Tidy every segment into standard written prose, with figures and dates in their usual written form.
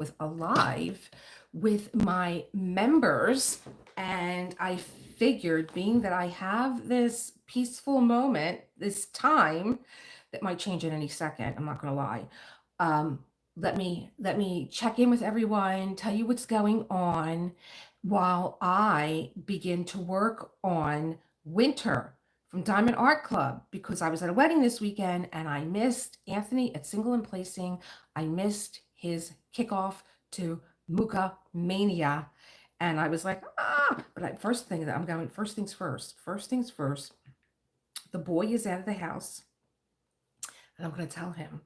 with a live with my members, and I figured, being that I have this peaceful moment, this time that might change at any second, I'm not going to lie. Um, let me check in with everyone, tell you what's going on while I begin to work on Winter from Diamond Art Club, because I was at a wedding this weekend and I missed Anthony at Single and Placing. I missed his kickoff to MUCHA Mania. And I was like, but first thing that I'm going, first things first. First things first, the boy is out of the house. And I'm going to tell him,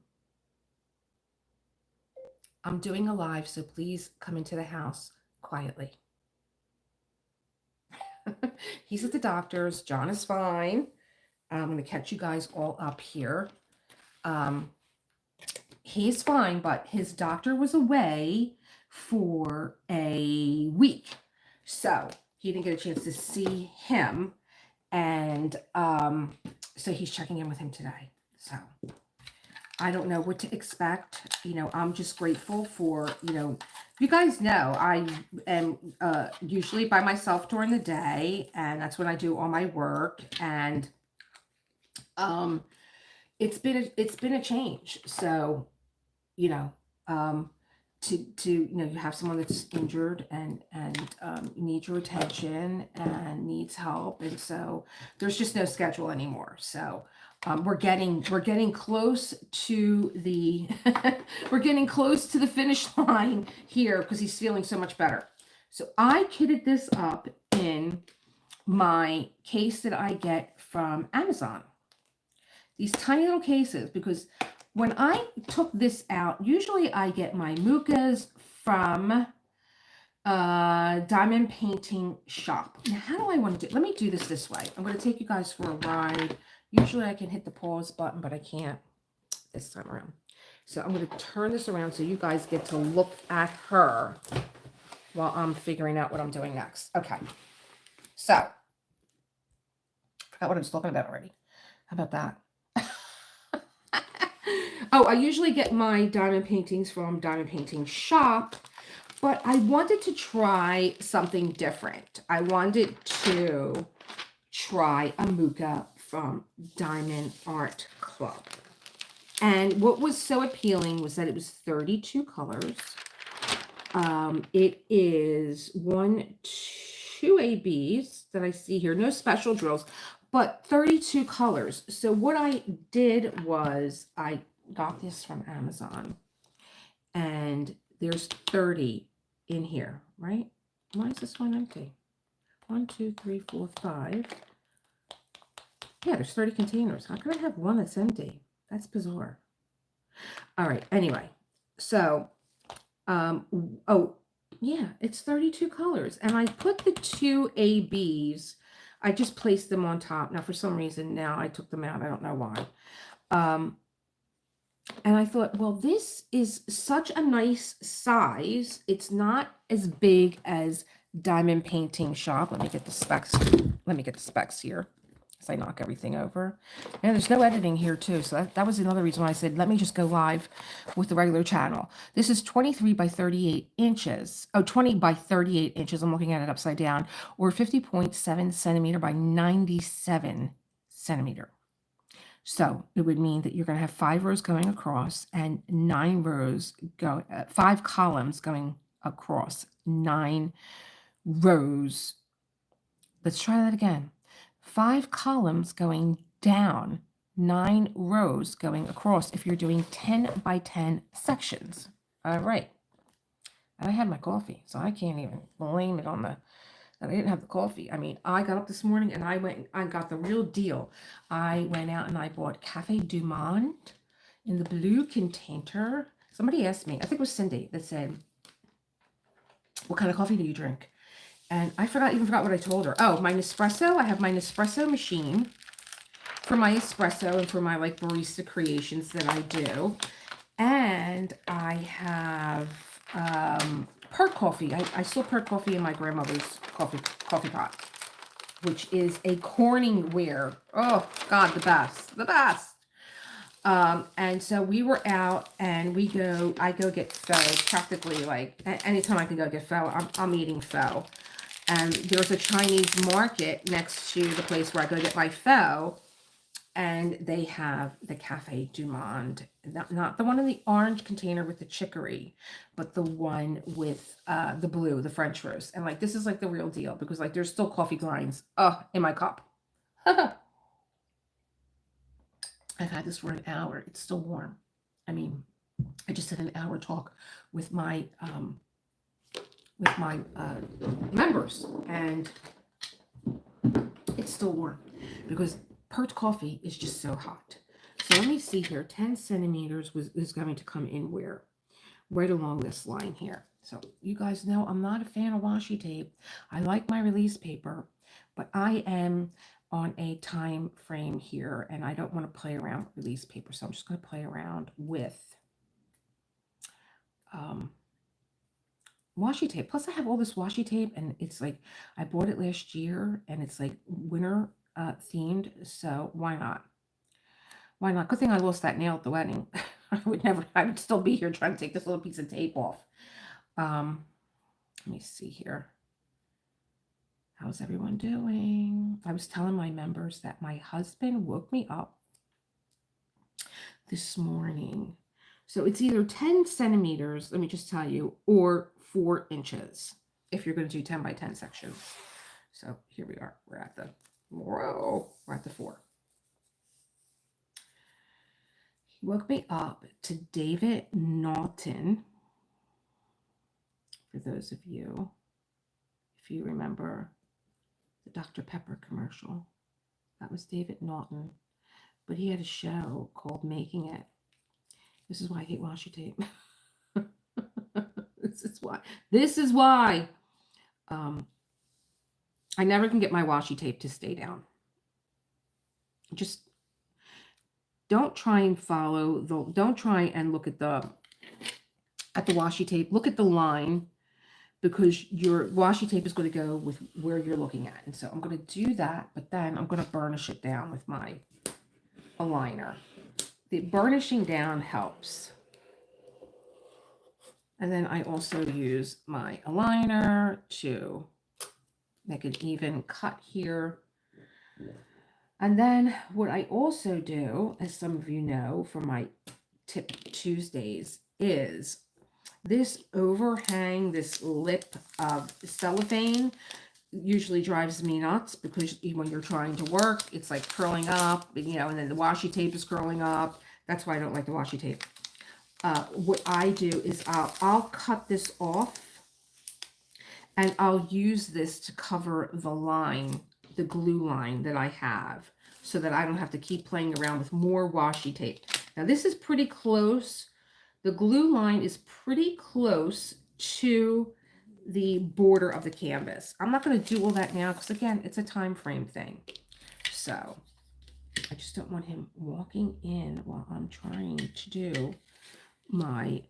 I'm doing a live, so please come into the house quietly. He's at the doctor's. John is fine. I'm going to catch you guys all up here. He's fine, but his doctor was away for a week. So he didn't get a chance to see him. And so he's checking in with him today. So I don't know what to expect. I'm just grateful for, you guys know I am usually by myself during the day, and that's when I do all my work. And it's been a change. So, you have someone that's injured and needs your attention and needs help, and so there's just no schedule anymore. So we're getting close to the we're getting close to the finish line here, because he's feeling so much better. So I kitted this up in my case that I get from Amazon. These tiny little cases, because when I took this out, usually I get my MUCHAs from Diamond Painting Shop. Now, how do I want to do it? Let me do this way. I'm going to take you guys for a ride. Usually I can hit the pause button, but I can't this time around. So I'm going to turn this around so you guys get to look at her while I'm figuring out what I'm doing next. Okay. So, I forgot what I was talking about already. How about that? Oh, I usually get my diamond paintings from Diamond Painting Shop, but I wanted to try something different. I wanted to try a MUCHA from Diamond Art Club. And what was so appealing was that it was 32 colors. It is 2 ABs that I see here. No special drills, but 32 colors. So what I did was I got this from Amazon, and there's 30 in here, right? Why is this one empty? 1, 2, 3, 4, 5. Yeah, there's 30 containers. How can I have one that's empty? That's bizarre. All right. Anyway, so, oh yeah, it's 32 colors, and I put the 2 ABs. I just placed them on top. Now, for some reason, now I took them out. I don't know why. And I thought, well, this is such a nice size. It's not as big as Diamond Painting Shop. Let me get the specs. Let me get the specs here as I knock everything over. And there's no editing here too. So that was another reason why I said, let me just go live with the regular channel. This is 23 by 38 inches. Oh, 20 by 38 inches. I'm looking at it upside down, or 50.7 centimeter by 97 centimeter. So it would mean that you're going to have 5 rows going across and 9 rows go, 5 columns going across, 9 rows. Let's try that again. 5 columns going down, 9 rows going across if you're doing 10 by 10 sections. All right. And I had my coffee, so I can't even blame it on the I didn't have the coffee. I mean, I got up this morning and I got the real deal. I went out and I bought Cafe Du Monde in the blue container. Somebody asked me, I think it was Cindy, that said, what kind of coffee do you drink? And I even forgot what I told her. Oh, my Nespresso. I have my Nespresso machine for my espresso and for my like barista creations that I do. And I have Perk coffee. I still Perk coffee in my grandmother's coffee pot, which is a Corningware. Oh God, the best. And so we were out and I go get pho practically like anytime I can go get pho, I'm eating pho. And there's a Chinese market next to the place where I go get my pho. And they have the Cafe du Monde, not the one in the orange container with the chicory, but the one with the blue, the French roast. And like, this is like the real deal because like there's still coffee grinds in my cup. I've had this for an hour. It's still warm. I mean, I just had an hour talk with my members, and it's still warm because Perch coffee is just so hot. So let me see here. 10 centimeters is going to come in where? Right along this line here. So you guys know I'm not a fan of washi tape. I like my release paper, but I am on a time frame here and I don't want to play around with release paper. So I'm just going to play around with washi tape. Plus I have all this washi tape and it's like, I bought it last year and it's like winter themed. So why not? Why not? Good thing I lost that nail at the wedding. I would still be here trying to take this little piece of tape off. Let me see here. How's everyone doing? I was telling my members that my husband woke me up this morning. So it's either 10 centimeters, let me just tell you, or 4 inches if you're going to do 10 by 10 sections. So here we are. We're at the 4. He woke me up to David Naughton. For those of you, if you remember the Dr. Pepper commercial, that was David Naughton. But he had a show called Making It. This is why I hate washi tape. This is why I never can get my washi tape to stay down. Just don't try and don't try and look at the washi tape. Look at the line, because your washi tape is going to go with where you're looking at. And so I'm going to do that, but then I'm going to burnish it down with my aligner. The burnishing down helps. And then I also use my aligner to make an even cut here. And then what I also do, as some of you know from my Tip Tuesdays, is this overhang, this lip of cellophane usually drives me nuts because when you're trying to work, it's like curling up, and then the washi tape is curling up. That's why I don't like the washi tape. What I do is I'll cut this off and I'll use this to cover the line, the glue line that I have, so that I don't have to keep playing around with more washi tape. Now this is pretty close. The glue line is pretty close to the border of the canvas. I'm not going to do all that now because, again, it's a time frame thing. So I just don't want him walking in while I'm trying to do my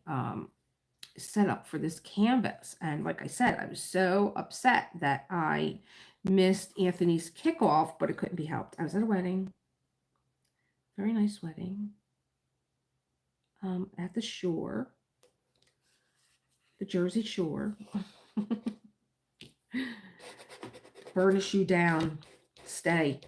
setup for this canvas. And like I said, I was so upset that I missed Anthony's kickoff, but it couldn't be helped. I was at a wedding. Very nice wedding. At the shore, the Jersey Shore. Burnish you down, stay.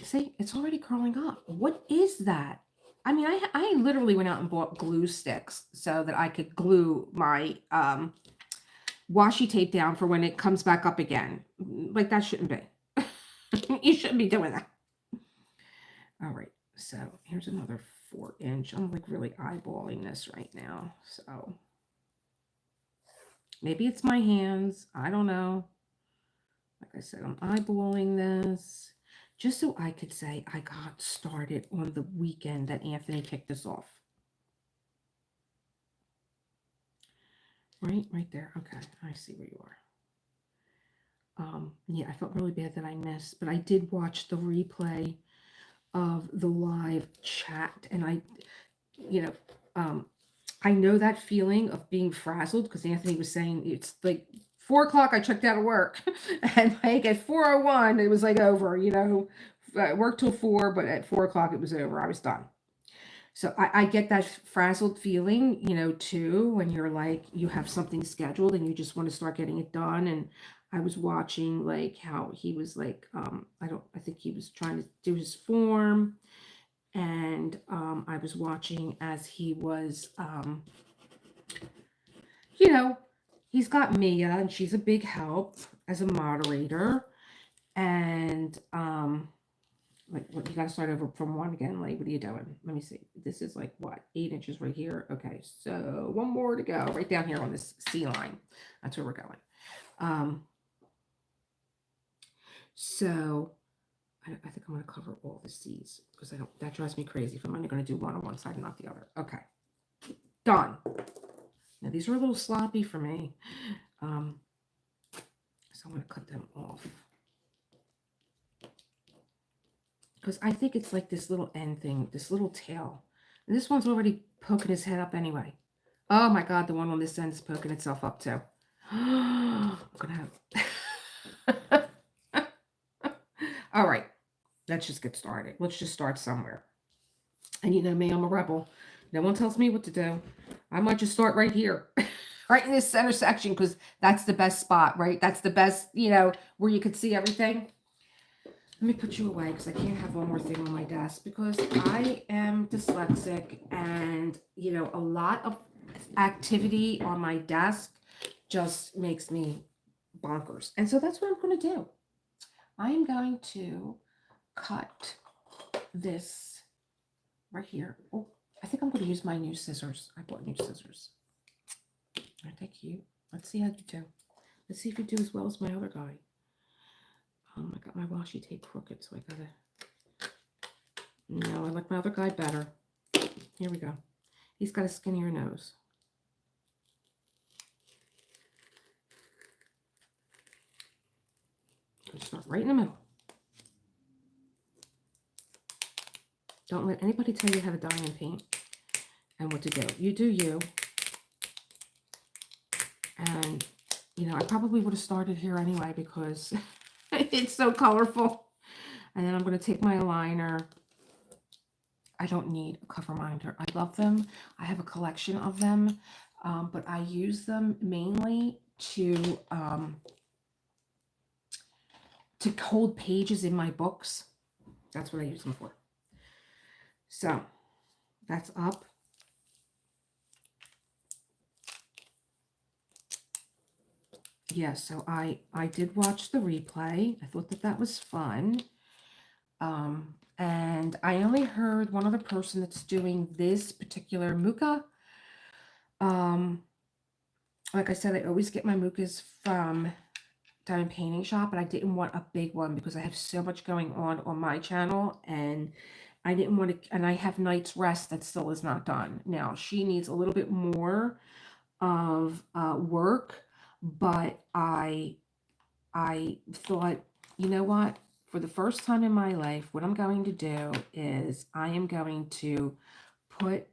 See, it's already curling up. What is that? I mean, I literally went out and bought glue sticks so that I could glue my washi tape down for when it comes back up again. Like, that shouldn't be. You shouldn't be doing that. All right, so here's another 4-inch. I'm like really eyeballing this right now. So maybe it's my hands. I don't know. Like I said, I'm eyeballing this just so I could say I got started on the weekend that Anthony kicked this off. Right there. Okay, I see where you are. Yeah, I felt really bad that I missed, but I did watch the replay of the live chat, and I know that feeling of being frazzled because Anthony was saying it's like 4 o'clock, I checked out of work. And like at 4:01, it was like over, you know. I worked till 4, but at 4 o'clock, it was over. I was done. So I get that frazzled feeling, you know, too, when you're like, you have something scheduled and you just want to start getting it done. And I was watching like how he was like, I think he was trying to do his form. And I was watching as he was, you know, he's got Mia and she's a big help as a moderator. And like, what, you got to start over from 1 again. Like, what are you doing? Let me see. This is like what, 8 inches right here. Okay, so 1 more to go, right down here on this C line. That's where we're going. So I think I'm going to cover all the C's because that drives me crazy if I'm only going to do one on one side and not the other. Okay, done. Now these are a little sloppy for me, so I'm going to cut them off. Because I think it's like this little end thing, this little tail. And this one's already poking his head up anyway. Oh my God, the one on this end is poking itself up too. I'm gonna have... All right, let's just get started. Let's just start somewhere. And you know me, I'm a rebel. No one tells me what to do. I might just start right here. Right in this center section, because that's the best spot, right? That's the best, you know, where you could see everything. Let me put you away because I can't have one more thing on my desk because I am dyslexic and, you know, a lot of activity on my desk just makes me bonkers. And so that's what I'm going to do. I am going to cut this right here. Oh, I think I'm going to use my new scissors. I bought new scissors. Aren't they cute? Let's see how you do. Let's see if you do as well as my other guy. I got my washi tape crooked, so I gotta... No, I like my other guy better. Here we go. He's got a skinnier nose. Start right in the middle. Don't let anybody tell you how to diamond paint and what to do. You do you. And, you know, I probably would have started here anyway because it's so colorful. And then I'm going to take my aligner. I don't need a cover minder. I love them. I have a collection of them, but I use them mainly to hold pages in my books. That's what I use them for. So that's up. Yeah, so I did watch the replay. I thought that was fun. And I only heard one other person that's doing this particular MUCHA. Like I said, I always get my MUCHAs from Diamond Painting Shop, and I didn't want a big one because I have so much going on my channel, and I didn't want to, and I have Night's Rest that still is not done. Now, she needs a little bit more of work, but I thought, you know what? For the first time in my life, what I'm going to do is I am going to put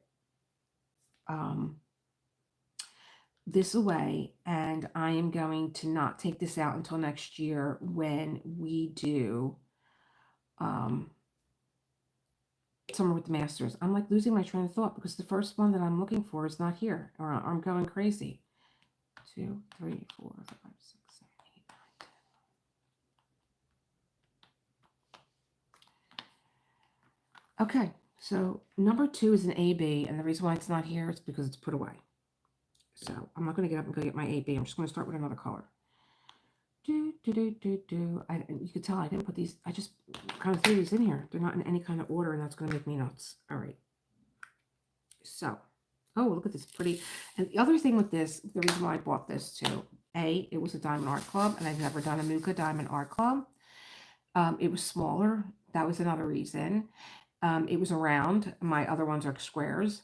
this away, and I am going to not take this out until next year when we do Summer with the Masters. I'm like losing my train of thought because the first one that I'm looking for is not here, or I'm going crazy. 2, 3, 4, 5, 6, 7, 8, 9, 10. Okay, so number 2 is an AB, and the reason why it's not here is because it's put away. So I'm not going to get up and go get my AB. I'm just going to start with another color. You could tell I didn't put these. I just kind of threw these in here. They're not in any kind of order, and that's going to make me nuts. All right. So, oh, look at this pretty. And the other thing with this, the reason why I bought this too, it was a Diamond Art Club, and I've never done a MUCHA Diamond Art Club. It was smaller. That was another reason. It was round. My other ones are squares.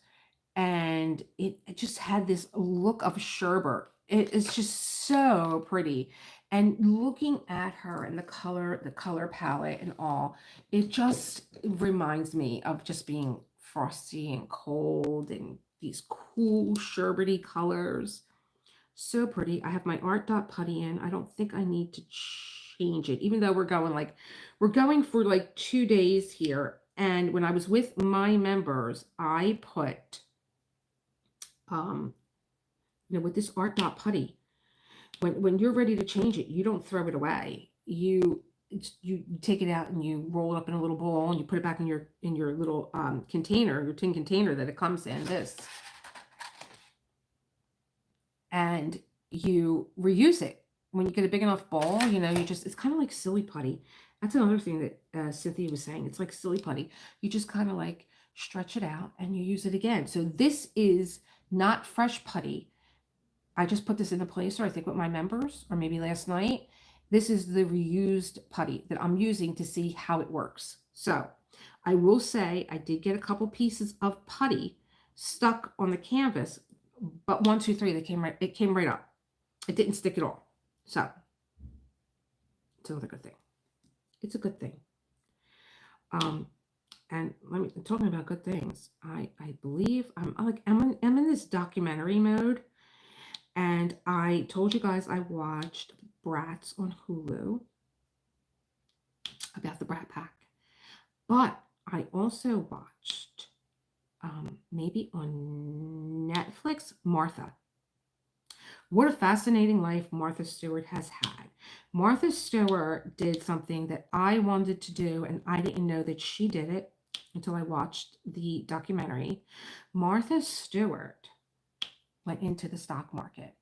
And it just had this look of sherbet. It's just so pretty. And looking at her and the color palette and all, it just reminds me of just being frosty and cold and these cool sherbety colors. So pretty. I have my art dot putty in. I don't think I need to change it, even though we're going for like 2 days here. And when I was with my members, I put, um, with this art dot putty, when you're ready to change it, you don't throw it away. You take it out and you roll it up in a little bowl and you put it back in your little container, your tin container that it comes in, this, and you reuse it. When you get a big enough bowl, it's kind of like silly putty. That's another thing that Cynthia was saying. It's like silly putty. You just kind of like stretch it out and you use it again. So this is not fresh putty. I just put this in a placer, I think with my members, or maybe last night. This is the reused putty that I'm using to see how it works. So I will say I did get a couple pieces of putty stuck on the canvas, but 1, 2, 3, it came right up. It didn't stick at all. So it's another good thing. It's a good thing. And talking about good things, I believe I'm in this documentary mode. And I told you guys I watched Bratz on Hulu about the Brat Pack. But I also watched, maybe on Netflix, Martha. What a fascinating life Martha Stewart has had. Martha Stewart did something that I wanted to do, and I didn't know that she did it until I watched the documentary. Martha Stewart went into the stock market.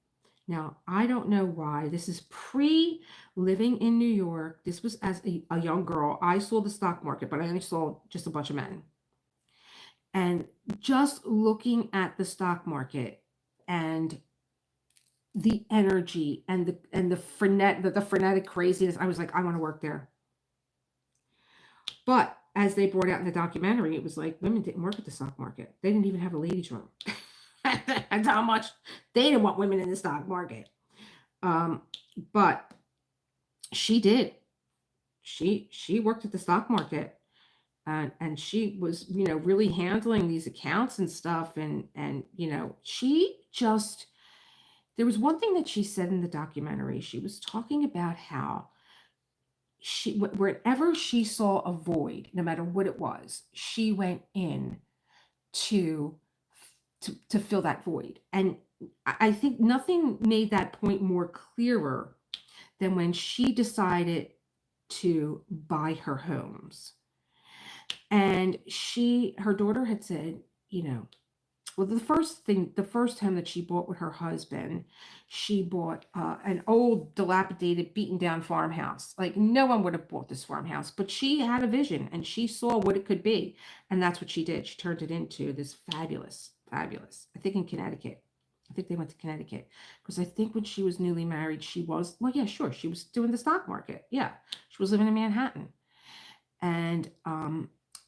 Now, I don't know why. This is pre-living in New York. This was as a young girl. I saw the stock market, but I only saw just a bunch of men. And just looking at the stock market and the energy and the frenetic craziness, I was like, I want to work there. But as they brought out in the documentary, it was like women didn't work at the stock market. They didn't even have a ladies' room. That's how much they didn't want women in the stock market. But she did. She worked at the stock market, and she was, really handling these accounts and stuff. And she just, there was one thing that she said in the documentary. She was talking about how wherever she saw a void, no matter what it was, she went in to fill that void. And I think nothing made that point more clearer than when she decided to buy her homes. And her daughter had said, well, the first home that she bought with her husband, she bought an old, dilapidated, beaten down farmhouse. Like, no one would have bought this farmhouse, but she had a vision and she saw what it could be. And that's what she did. She turned it into this fabulous, I think in Connecticut. I think they went to Connecticut because I think when she was newly married, she was, well, yeah, sure. She was doing the stock market. Yeah. She was living in Manhattan. And,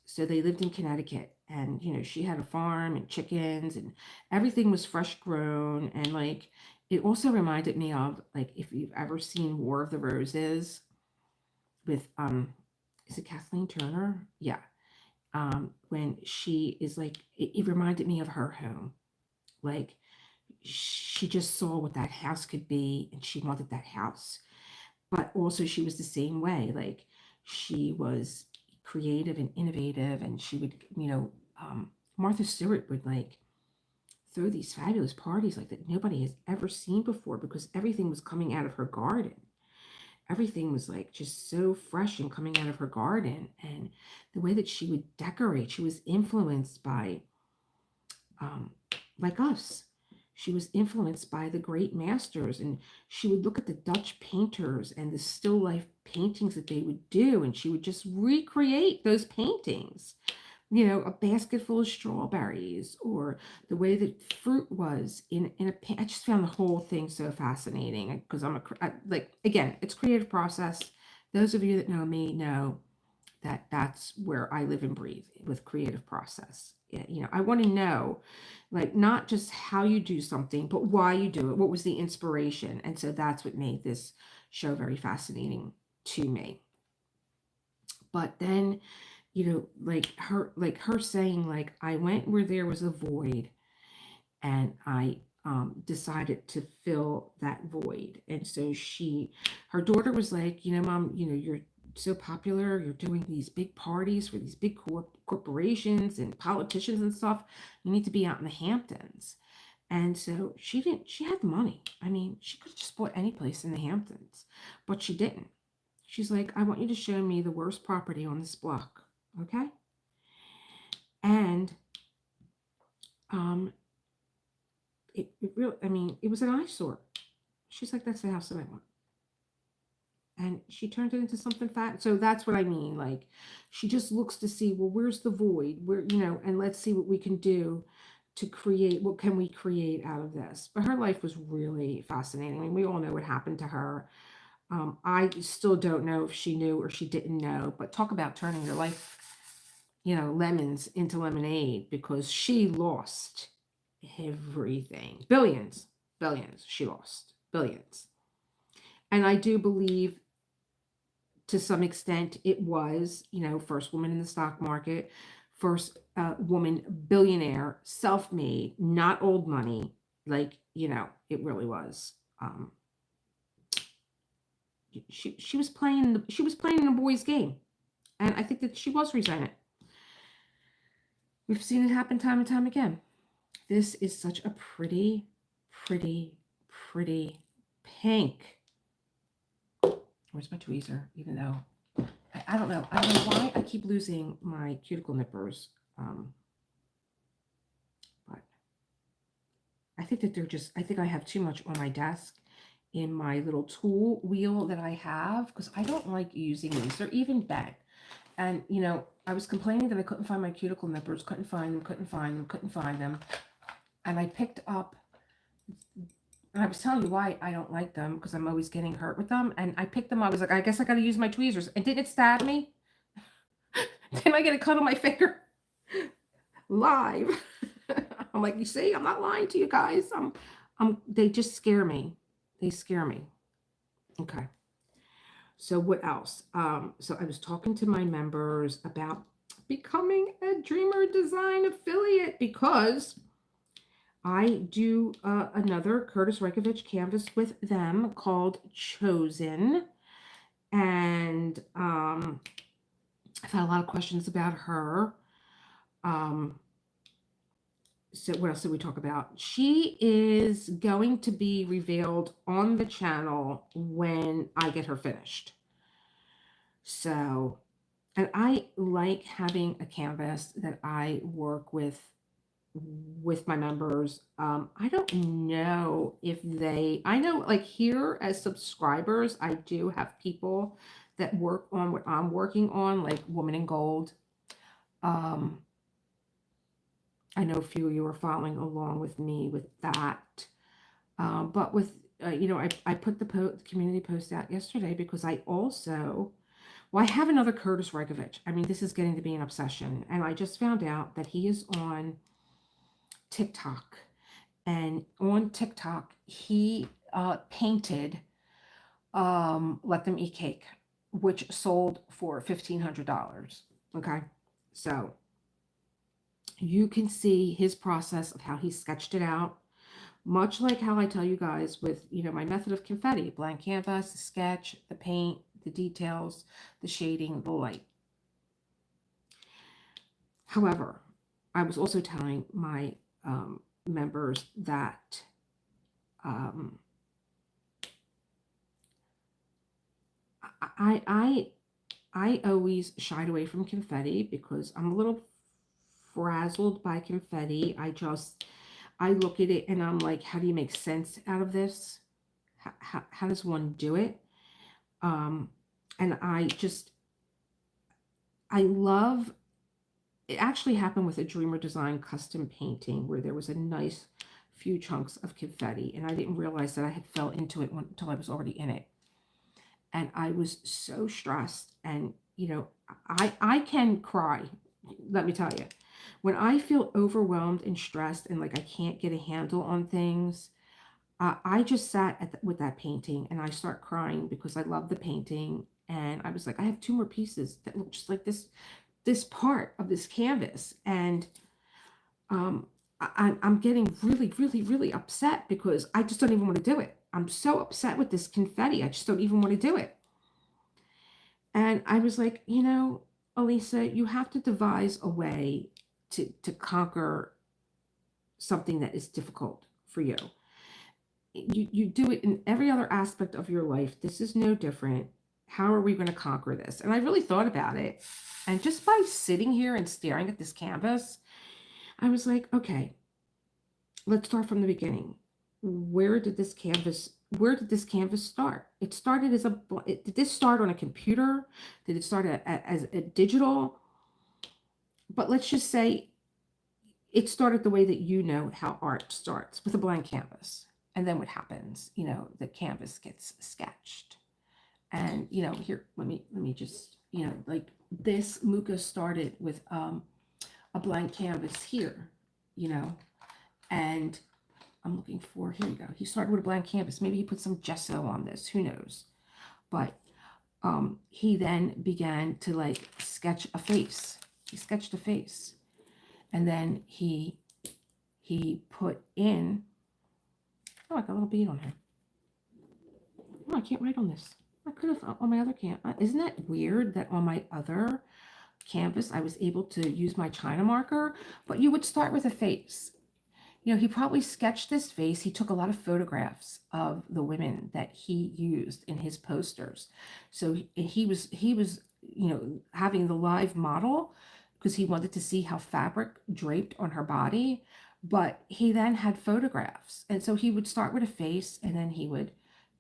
so they lived in Connecticut, and, she had a farm and chickens and everything was fresh grown. And like, it also reminded me of, like, if you've ever seen War of the Roses with, is it Kathleen Turner? Yeah. When she is like, it reminded me of her home. Like, she just saw what that house could be and she wanted that house. But also she was the same way. Like, she was creative and innovative, and she would, Martha Stewart would like throw these fabulous parties like that nobody has ever seen before, because everything was coming out of her garden. Everything was like just so fresh and coming out of her garden. And the way that she would decorate, she was influenced by, like us. She was influenced by the great masters, and she would look at the Dutch painters and the still life paintings that they would do, and she would just recreate those paintings. A basket full of strawberries, or the way that fruit was in a. I just found the whole thing so fascinating, because again, it's creative process. Those of you that know me know that that's where I live and breathe, with creative process. I want to know, like, not just how you do something, but why you do it. What was the inspiration? And so that's what made this show very fascinating to me. But then, like her saying, like, I went where there was a void, and I decided to fill that void. And so her daughter was like, Mom, you're so popular. You're doing these big parties for these big corporations and politicians and stuff. You need to be out in the Hamptons. And so she had money. I mean, she could have just bought any place in the Hamptons, but she didn't. She's like, I want you to show me the worst property on this block. Okay. And um, it really, I mean, it was an eyesore. She's like, that's the house that I want. And she turned it into something fat. So that's what I mean. Like, she just looks to see, well, where's the void? And let's see what we can do to create. What can we create out of this? But her life was really fascinating. I mean, we all know what happened to her. I still don't know if she knew or she didn't know. But talk about turning your life, lemons into lemonade, because she lost everything. Billions, billions. She lost billions. And I do believe to some extent it was, first woman in the stock market, first woman billionaire, self-made, not old money. Like, it really was. She was playing in a boy's game. And I think that she was resented. We've seen it happen time and time again. This is such a pretty, pretty, pretty pink. Where's my tweezer? Even though I don't know. I don't know why I keep losing my cuticle nippers. But I think that I think I have too much on my desk in my little tool wheel that I have, because I don't like using these. They're even bent. And, I was complaining that I couldn't find my cuticle nippers, couldn't find them. And I picked up, and I was telling you why I don't like them, because I'm always getting hurt with them. And I picked them up. I was like, I guess I got to use my tweezers. And didn't it stab me? Didn't I get a cut on my finger? Live. I'm like, you see, I'm not lying to you guys. They just scare me. They scare me. Okay. So what else? So I was talking to my members about becoming a Dreamer Design affiliate, because I do another Curtis Rekovich canvas with them called Chosen. And I've had a lot of questions about her. So what else did we talk about? She is going to be revealed on the channel when I get her finished. So, and I like having a canvas that I work with my members. I don't know if I know, like, here as subscribers, I do have people that work on what I'm working on, like Woman in Gold. I know a few of you are following along with me with that. But with, I put the community post out yesterday because I have another Curtis Rekovich. I mean, this is getting to be an obsession. And I just found out that he is on TikTok. And on TikTok, he painted Let Them Eat Cake, which sold for $1,500. Okay. So you can see his process of how he sketched it out, much like how I tell you guys with, my method of confetti: blank canvas, the sketch, the paint, the details, the shading, the light. However, I was also telling my members that I always shied away from confetti because I'm a little frazzled by confetti. I look at it and I'm like, how do you make sense out of this? How does one do it? And I love, it actually happened with a Dreamer Design custom painting where there was a nice few chunks of confetti, and I didn't realize that I had fell into it until I was already in it. And I was so stressed, and I can cry, let me tell you. When I feel overwhelmed and stressed and like I can't get a handle on things, I just sat with that painting and I start crying because I love the painting. And I was like, I have 2 more pieces that look just like this part of this canvas. And I'm getting really, really, really upset because I just don't even want to do it. I'm so upset with this confetti. I just don't even want to do it. And I was like, Elisa, you have to devise a way to conquer something that is difficult for you. You do it in every other aspect of your life. This is no different. How are we going to conquer this? And I really thought about it. And just by sitting here and staring at this canvas, I was like, okay, let's start from the beginning. Where did this canvas start? It started as did this start on a computer? Did it start as a digital? But let's just say it started the way that how art starts, with a blank canvas. And then what happens? The canvas gets sketched. And, here, let me just, like this MUCHA started with a blank canvas here, and I'm looking for, here we go. He started with a blank canvas. Maybe he put some gesso on this, who knows? But he then began to like sketch a face. He sketched a face. And then he put in, oh, I got a little bead on here. Oh, I can't write on this. I could have on my other canvas. Isn't that weird that on my other canvas I was able to use my China marker? But you would start with a face. He probably sketched this face. He took a lot of photographs of the women that he used in his posters. So he was having the live model because he wanted to see how fabric draped on her body. But he then had photographs. And so he would start with a face, and then he would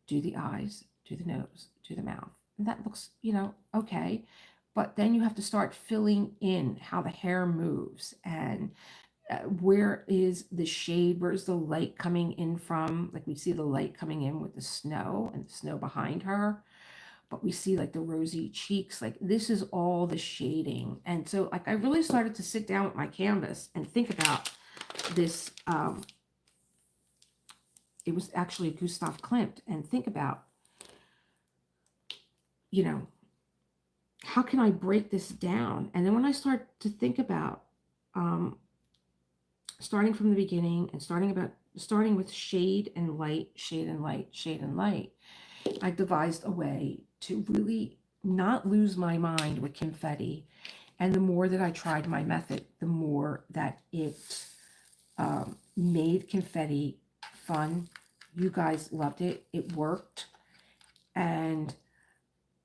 do the eyes, do the nose, do the mouth. And that looks, okay. But then you have to start filling in how the hair moves, and where is the shade, where's the light coming in from? Like we see the light coming in with the snow and the snow behind her, but we see like the rosy cheeks. Like this is all the shading. And so like I really started to sit down with my canvas and think about this. It was actually Gustav Klimt, and think about, how can I break this down? And then when I start to think about starting from the beginning and starting with shade and light, shade and light, shade and light, I devised a way to really not lose my mind with confetti. And the more that I tried my method, the more that it made confetti fun. You guys loved it. It worked. And,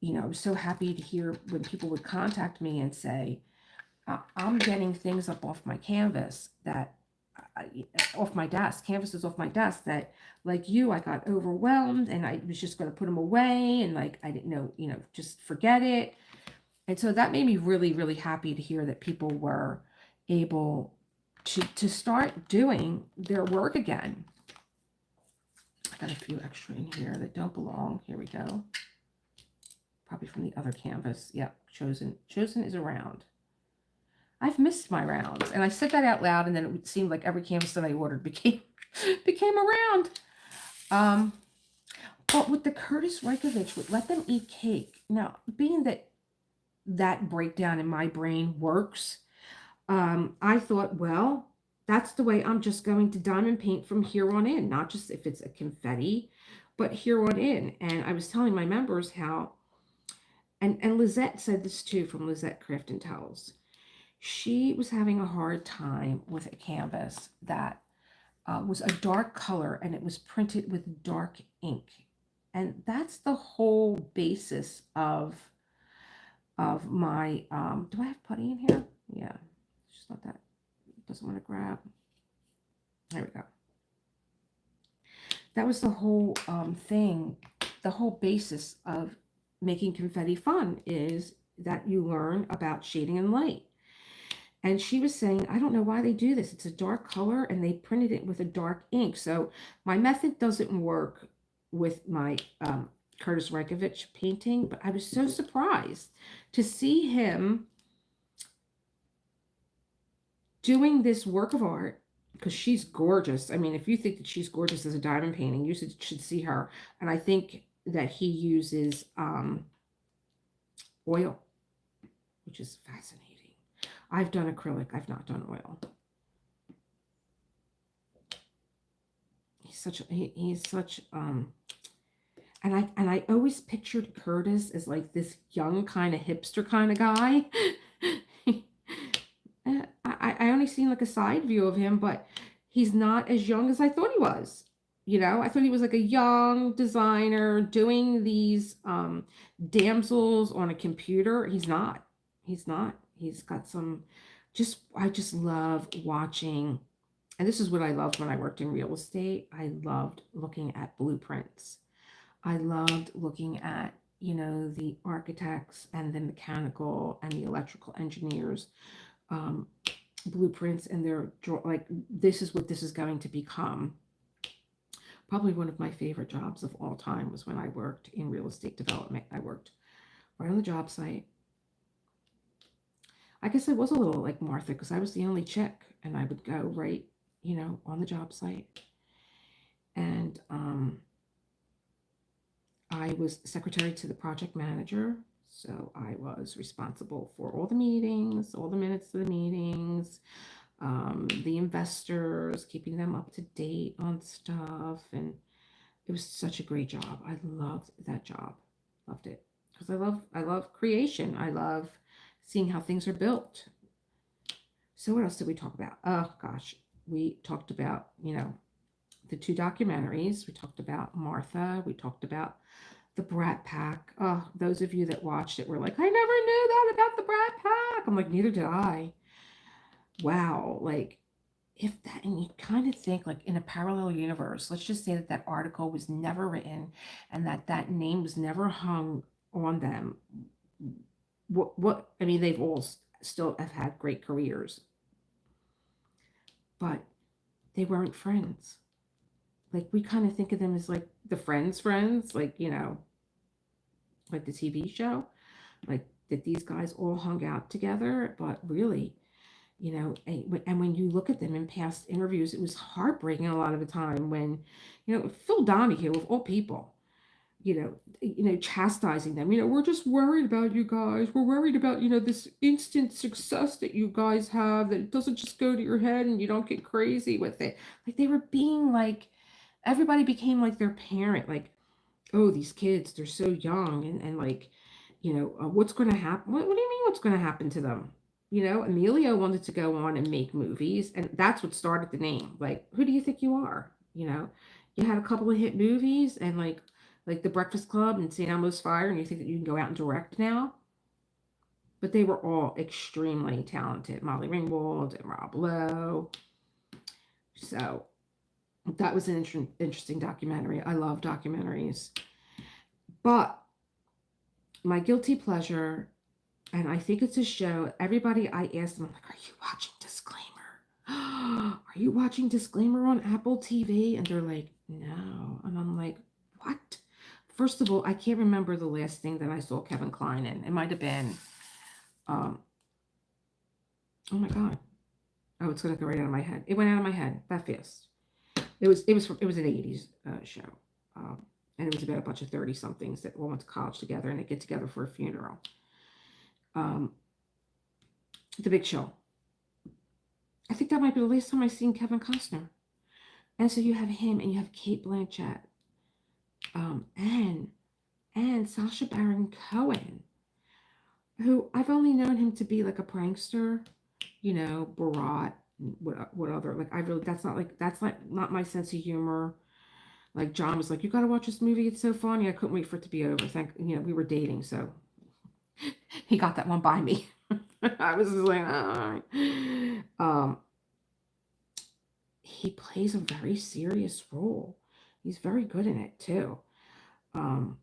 I was so happy to hear when people would contact me and say, I'm getting things up off my canvas off my desk, canvases off my desk that, like you, I got overwhelmed and I was just going to put them away, and like I didn't know, just forget it. And so that made me really, really happy to hear that people were able to start doing their work again. I got a few extra in here that don't belong. Here we go. Probably from the other canvas. Yep, Chosen is around. I've missed my rounds. And I said that out loud, and then it seemed like every canvas that I ordered became a round. But with the Curtis Reikovich, with Let Them Eat Cake, now, being that breakdown in my brain works, I thought, well, that's the way I'm just going to diamond paint from here on in, not just if it's a confetti, but here on in. And I was telling my members how, and Lizette said this too, from Lizette Craft and Tells. She was having a hard time with a canvas that was a dark color, and it was printed with dark ink. And that's the whole basis of my, do I have putty in here? Yeah, just let that, it doesn't want to grab. There we go. That was the whole thing, the whole basis of making confetti fun, is that you learn about shading and light. And she was saying, I don't know why they do this. It's a dark color, and they printed it with a dark ink. So my method doesn't work with my Curtis Reikovich painting, but I was so surprised to see him doing this work of art, because she's gorgeous. I mean, if you think that she's gorgeous as a diamond painting, you should see her. And I think that he uses oil, which is fascinating. I've done acrylic. I've not done oil. he's such and I always pictured Curtis as like this young kind of hipster kind of guy. I only seen like a side view of him, but he's not as young as I thought he was. I thought he was like a young designer doing these damsels on a computer. He's not. He's not. He's got some I just love watching, and this is what I loved when I worked in real estate. I loved looking at blueprints. I loved looking at, the architects and the mechanical and the electrical engineers um, blueprints, and their like, this is what this is going to become. Probably one of my favorite jobs of all time was when I worked in real estate development. I worked right on the job site. I guess I was a little like Martha because I was the only chick, and I would go right, on the job site. And I was secretary to the project manager. So I was responsible for all the meetings, all the minutes of the meetings, the investors, keeping them up to date on stuff. And it was such a great job. I loved that job. Loved it. Because I love creation. I love seeing how things are built. So what else did we talk about? Oh gosh. We talked about, the 2 documentaries. We talked about Martha. We talked about the Brat Pack. Oh, those of you that watched it were like, I never knew that about the Brat Pack. I'm like, neither did I. Wow. Like, if that, and you kind of think like in a parallel universe, let's just say that article was never written and that name was never hung on them. I mean, they've all still have had great careers, but they weren't friends. Like, we kind of think of them as like the friends, like, like the TV show, like that these guys all hung out together. But really, and when you look at them in past interviews, it was heartbreaking a lot of the time when, Phil Donahue, of all people, chastising them. We're just worried about you guys. We're worried about, this instant success that you guys have, that it doesn't just go to your head and you don't get crazy with it. Like, they were being like, everybody became like their parent. Like, oh, these kids, they're so young. And like, what's going to happen? What do you mean what's going to happen to them? Emilio wanted to go on and make movies, and that's what started the name. Like, who do you think you are? You had a couple of hit movies, and like The Breakfast Club and St. Elmo's Fire, and you think that you can go out and direct now? But they were all extremely talented. Molly Ringwald and Rob Lowe. So that was an interesting documentary. I love documentaries. But my guilty pleasure, and I think it's a show, everybody I asked them, I'm like, are you watching Disclaimer? Are you watching Disclaimer on Apple TV? And they're like, no. And I'm like, what? First of all, I can't remember the last thing that I saw Kevin Kline in. It might have been, oh my God. Oh, it's going to go right out of my head. It went out of my head that fast. It was an 80s show. And it was about a bunch of 30-somethings that all went to college together and they get together for a funeral. The Big Show. I think that might be the last time I seen Kevin Costner. And so you have him and you have Kate Blanchett. And Sacha Baron Cohen, who I've only known him to be like a prankster, Borat, what other, like, that's not my sense of humor. Like, John was like, you got to watch this movie. It's so funny. I couldn't wait for it to be over. We were dating. So he got that one by me. I was just like, all right. He plays a very serious role. He's very good in it too. But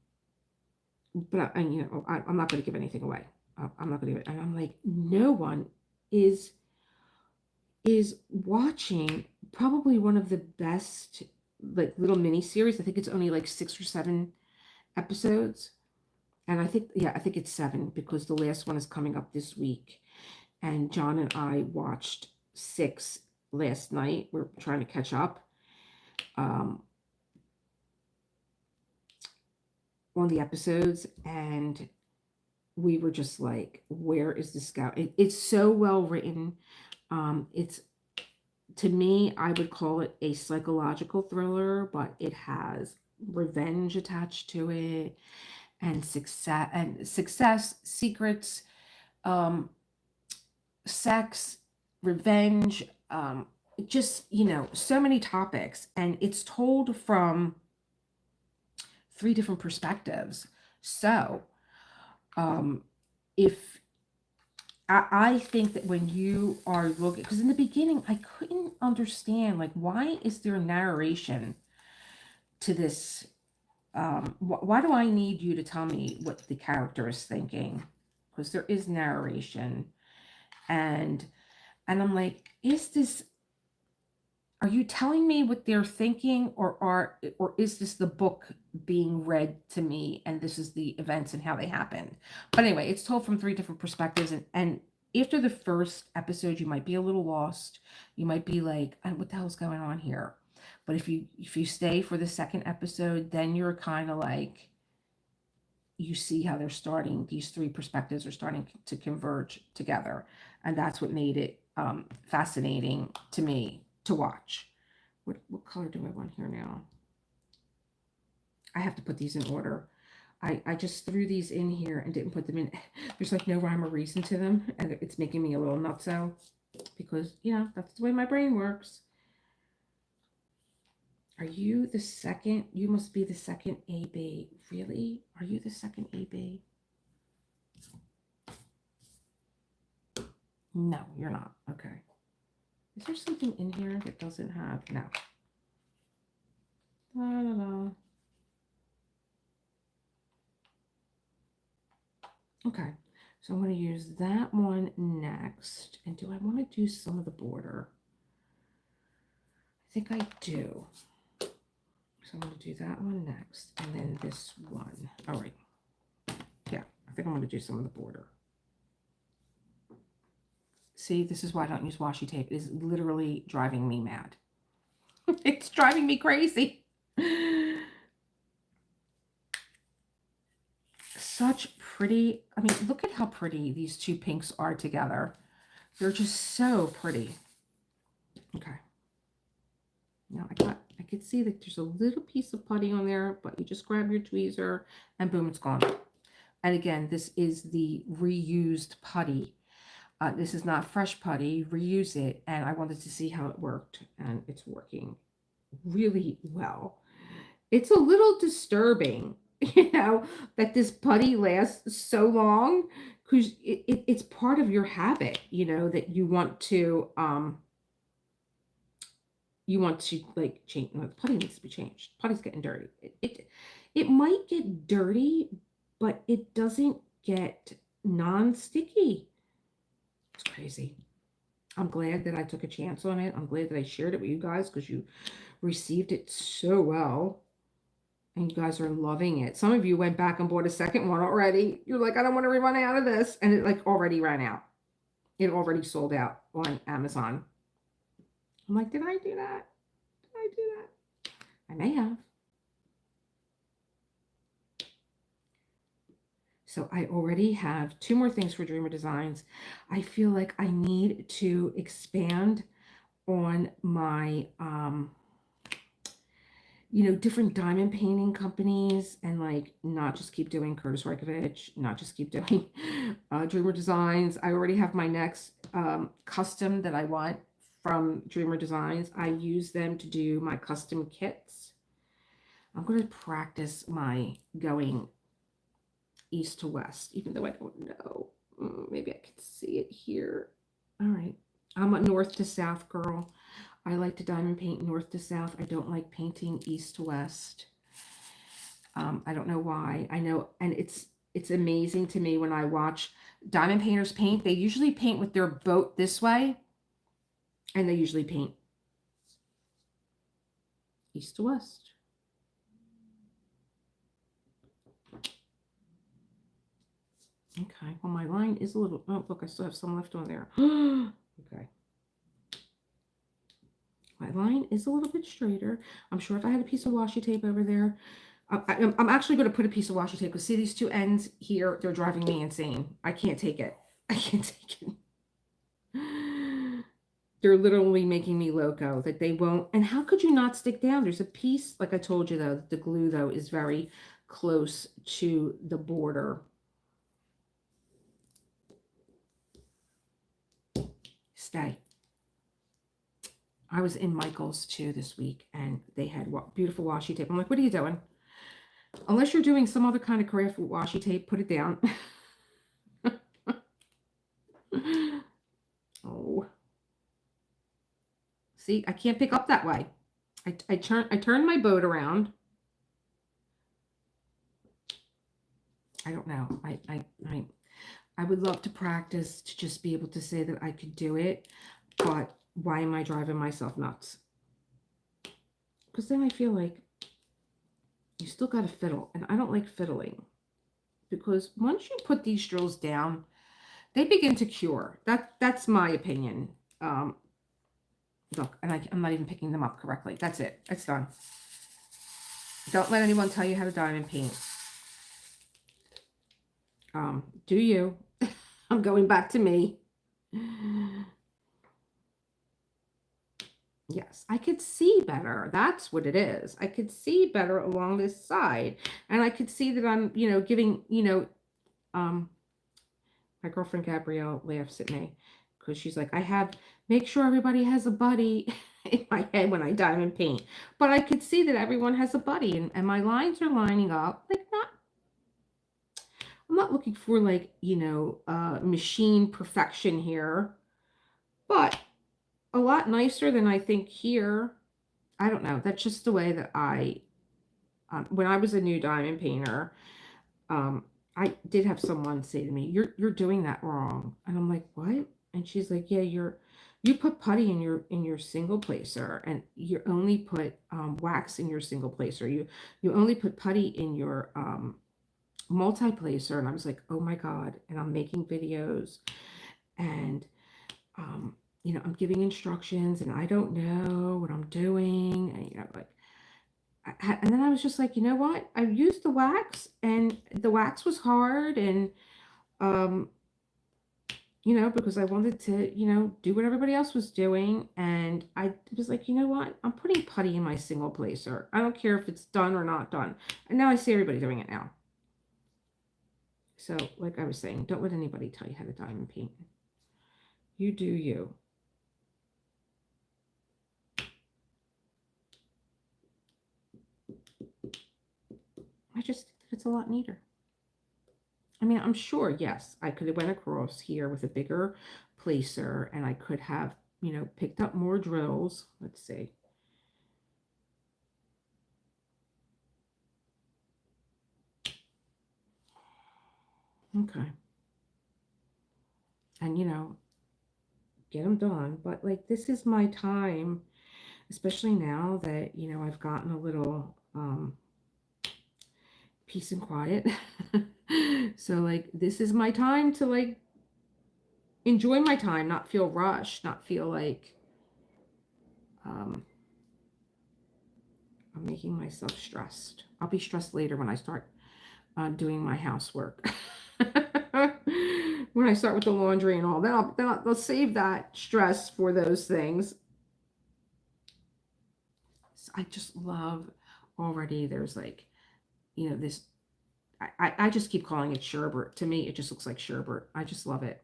I'm not going to give anything away. I'm not going to give it. And I'm like, no one is watching probably one of the best, like, little mini series. I think it's only like 6 or 7 episodes. And I think it's 7 because the last one is coming up this week. And John and I watched 6 last night. We're trying to catch up on the episodes, and we were just like, where is this guy? It's so well written. It's to me, I would call it a psychological thriller, but it has revenge attached to it, and success, secrets, um, sex, revenge, just, so many topics. And it's told from three different perspectives. So, um, if I think that when you are looking, because in the beginning I couldn't understand, like, why is there narration to this? Why do I need you to tell me what the character is thinking? Because there is narration, and I'm like, are you telling me what they're thinking, or is this the book being read to me, and this is the events and how they happened? But anyway, it's told from three different perspectives, and after the first episode, you might be a little lost. You might be like, what the hell's going on here? But if you stay for the second episode, then you're kind of like, you see how they're starting, these three perspectives are starting to converge together. And that's what made it fascinating to me to watch. What color do I want here now? I have to put these in order. I just threw these in here and didn't put them in. There's like no rhyme or reason to them, and it's making me a little nutso, because, that's the way my brain works. Are you the second? You must be the second AB. Really? Are you the second AB? No, you're not. Okay. Is there something in here that doesn't have? No. La, la, la. Okay. So I'm going to use that one next. And do I want to do some of the border? I think I do. So I'm going to do that one next, and then this one. All right. Yeah, I think I'm going to do some of the border. See, this is why I don't use washi tape. It is literally driving me mad. It's driving me crazy. Such pretty. I mean, look at how pretty these two pinks are together. They're just so pretty. Okay. Now I could see that there's a little piece of putty on there, but you just grab your tweezer and boom, it's gone. And again, this is the reused putty. This is not fresh putty. Reuse it, and I wanted to see how it worked, and it's working really well. It's a little disturbing, that this putty lasts so long, because it's part of your habit, that you want to like change. No, the putty needs to be changed. Putty's getting dirty. It might get dirty, but it doesn't get non-sticky. It's crazy. I'm glad that I took a chance on it. I'm glad that I shared it with you guys, because you received it so well. And you guys are loving it. Some of you went back and bought a second one already. You're like, I don't want to run out of this. And it like already ran out. It already sold out on Amazon. I'm like, did I do that? Did I do that? I may have. So I already have 2 more things for Dreamer Designs. I feel like I need to expand on my, different diamond painting companies, and like not just keep doing Curtis Reykjavik, not just keep doing Dreamer Designs. I already have my next custom that I want from Dreamer Designs. I use them to do my custom kits. I'm going to practice my going east to west, even though I don't know. Maybe I can see it here. All right. I'm a north to south girl. I like to diamond paint north to south. I don't like painting east to west. I don't know why. I know, and it's amazing to me when I watch diamond painters paint. They usually paint with their boat this way, and they usually paint east to west. Okay, well, my line is a little, oh, look, I still have some left on there. Okay. My line is a little bit straighter. I'm sure if I had a piece of washi tape over there, I'm actually going to put a piece of washi tape, because see these 2 ends here, they're driving me insane. I can't take it. I can't take it. They're literally making me loco that they won't. And how could you not stick down? There's a piece, like I told you though, the glue though is very close to the border. Stay. I was in Michael's too this week and they had beautiful washi tape. I'm like, what are you doing? Unless you're doing some other kind of craft with washi tape, put it down. Oh. See, I can't pick up that way. I turned my boat around. I don't know. I would love to practice to just be able to say that I could do it, but why am I driving myself nuts? Because then I feel like you still got to fiddle, and I don't like fiddling. Because once you put these drills down, they begin to cure. That's my opinion. Look, and I'm not even picking them up correctly. That's it. It's done. Don't let anyone tell you how to diamond paint. Do you? I'm going back to me. Yes, I could see better. That's what it is. I could see better along this side. And I could see that I'm, giving, my girlfriend Gabrielle laughs at me because she's like, make sure everybody has a buddy in my head when I diamond paint. But I could see that everyone has a buddy and my lines are lining up. Like I'm not looking for like, machine perfection here, but a lot nicer than I think here. I don't know. That's just the way that when I was a new diamond painter, I did have someone say to me, you're doing that wrong. And I'm like, what? And she's like, yeah, you put putty in your single placer, and you only put wax in your single placer. You only put putty in your multi-placer. And I was like, oh my God. And I'm making videos and I'm giving instructions and I don't know what I'm doing. And, and then I was just like, you know what? I used the wax and the wax was hard and, because I wanted to, do what everybody else was doing. And I was like, you know what? I'm putting putty in my single placer. I don't care if it's done or not done. And now I see everybody doing it now. So like I was saying, don't let anybody tell you how to diamond paint. You do you. I just think that it's a lot neater. I mean, I'm sure, yes, I could have went across here with a bigger placer and I could have, picked up more drills. Let's see. Okay. And, get them done. But like, this is my time, especially now that, I've gotten a little peace and quiet. So like, this is my time to like enjoy my time, not feel rushed, not feel like I'm making myself stressed. I'll be stressed later when I start doing my housework. When I start with the laundry and all that, I'll save that stress for those things. So I just love already. There's like, this. I just keep calling it sherbet. To me, it just looks like sherbet. I just love it.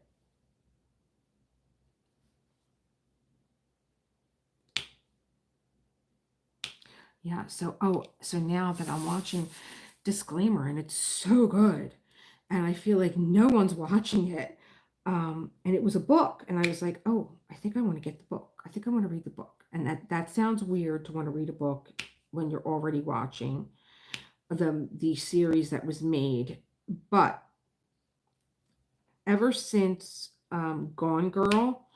Yeah. So now that I'm watching Disclaimer and it's so good, and I feel like no one's watching it. And it was a book, and I was like, oh, I think I want to get the book. I think I want to read the book. And that sounds weird to want to read a book when you're already watching the series that was made. But ever since Gone Girl,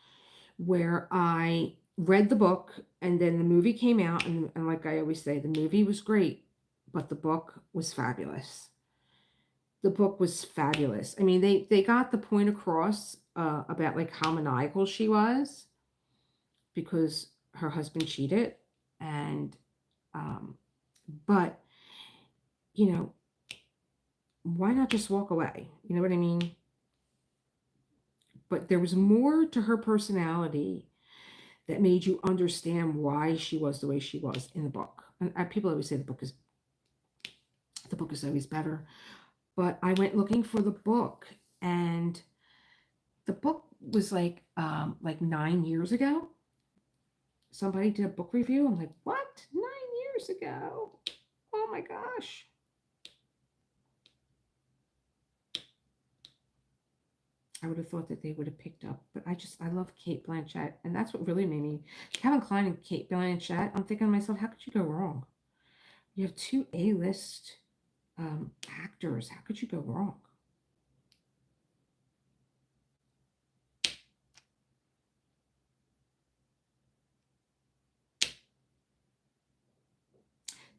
where I read the book and then the movie came out, and like I always say, the movie was great, but the book was fabulous. The book was fabulous. I mean, they got the point across about like how maniacal she was because her husband cheated, and but why not just walk away? You know what I mean? But there was more to her personality that made you understand why she was the way she was in the book. And people always say the book is always better, but I went looking for the book, and the book was like 9 years ago. Somebody did a book review. I'm like, what? 9 years ago? Oh my gosh. I would have thought that they would have picked up, but I love Kate Blanchett, and that's what really made me. Kevin Kline and Kate Blanchett, I'm thinking to myself, how could you go wrong? You have two A-list actors. How could you go wrong?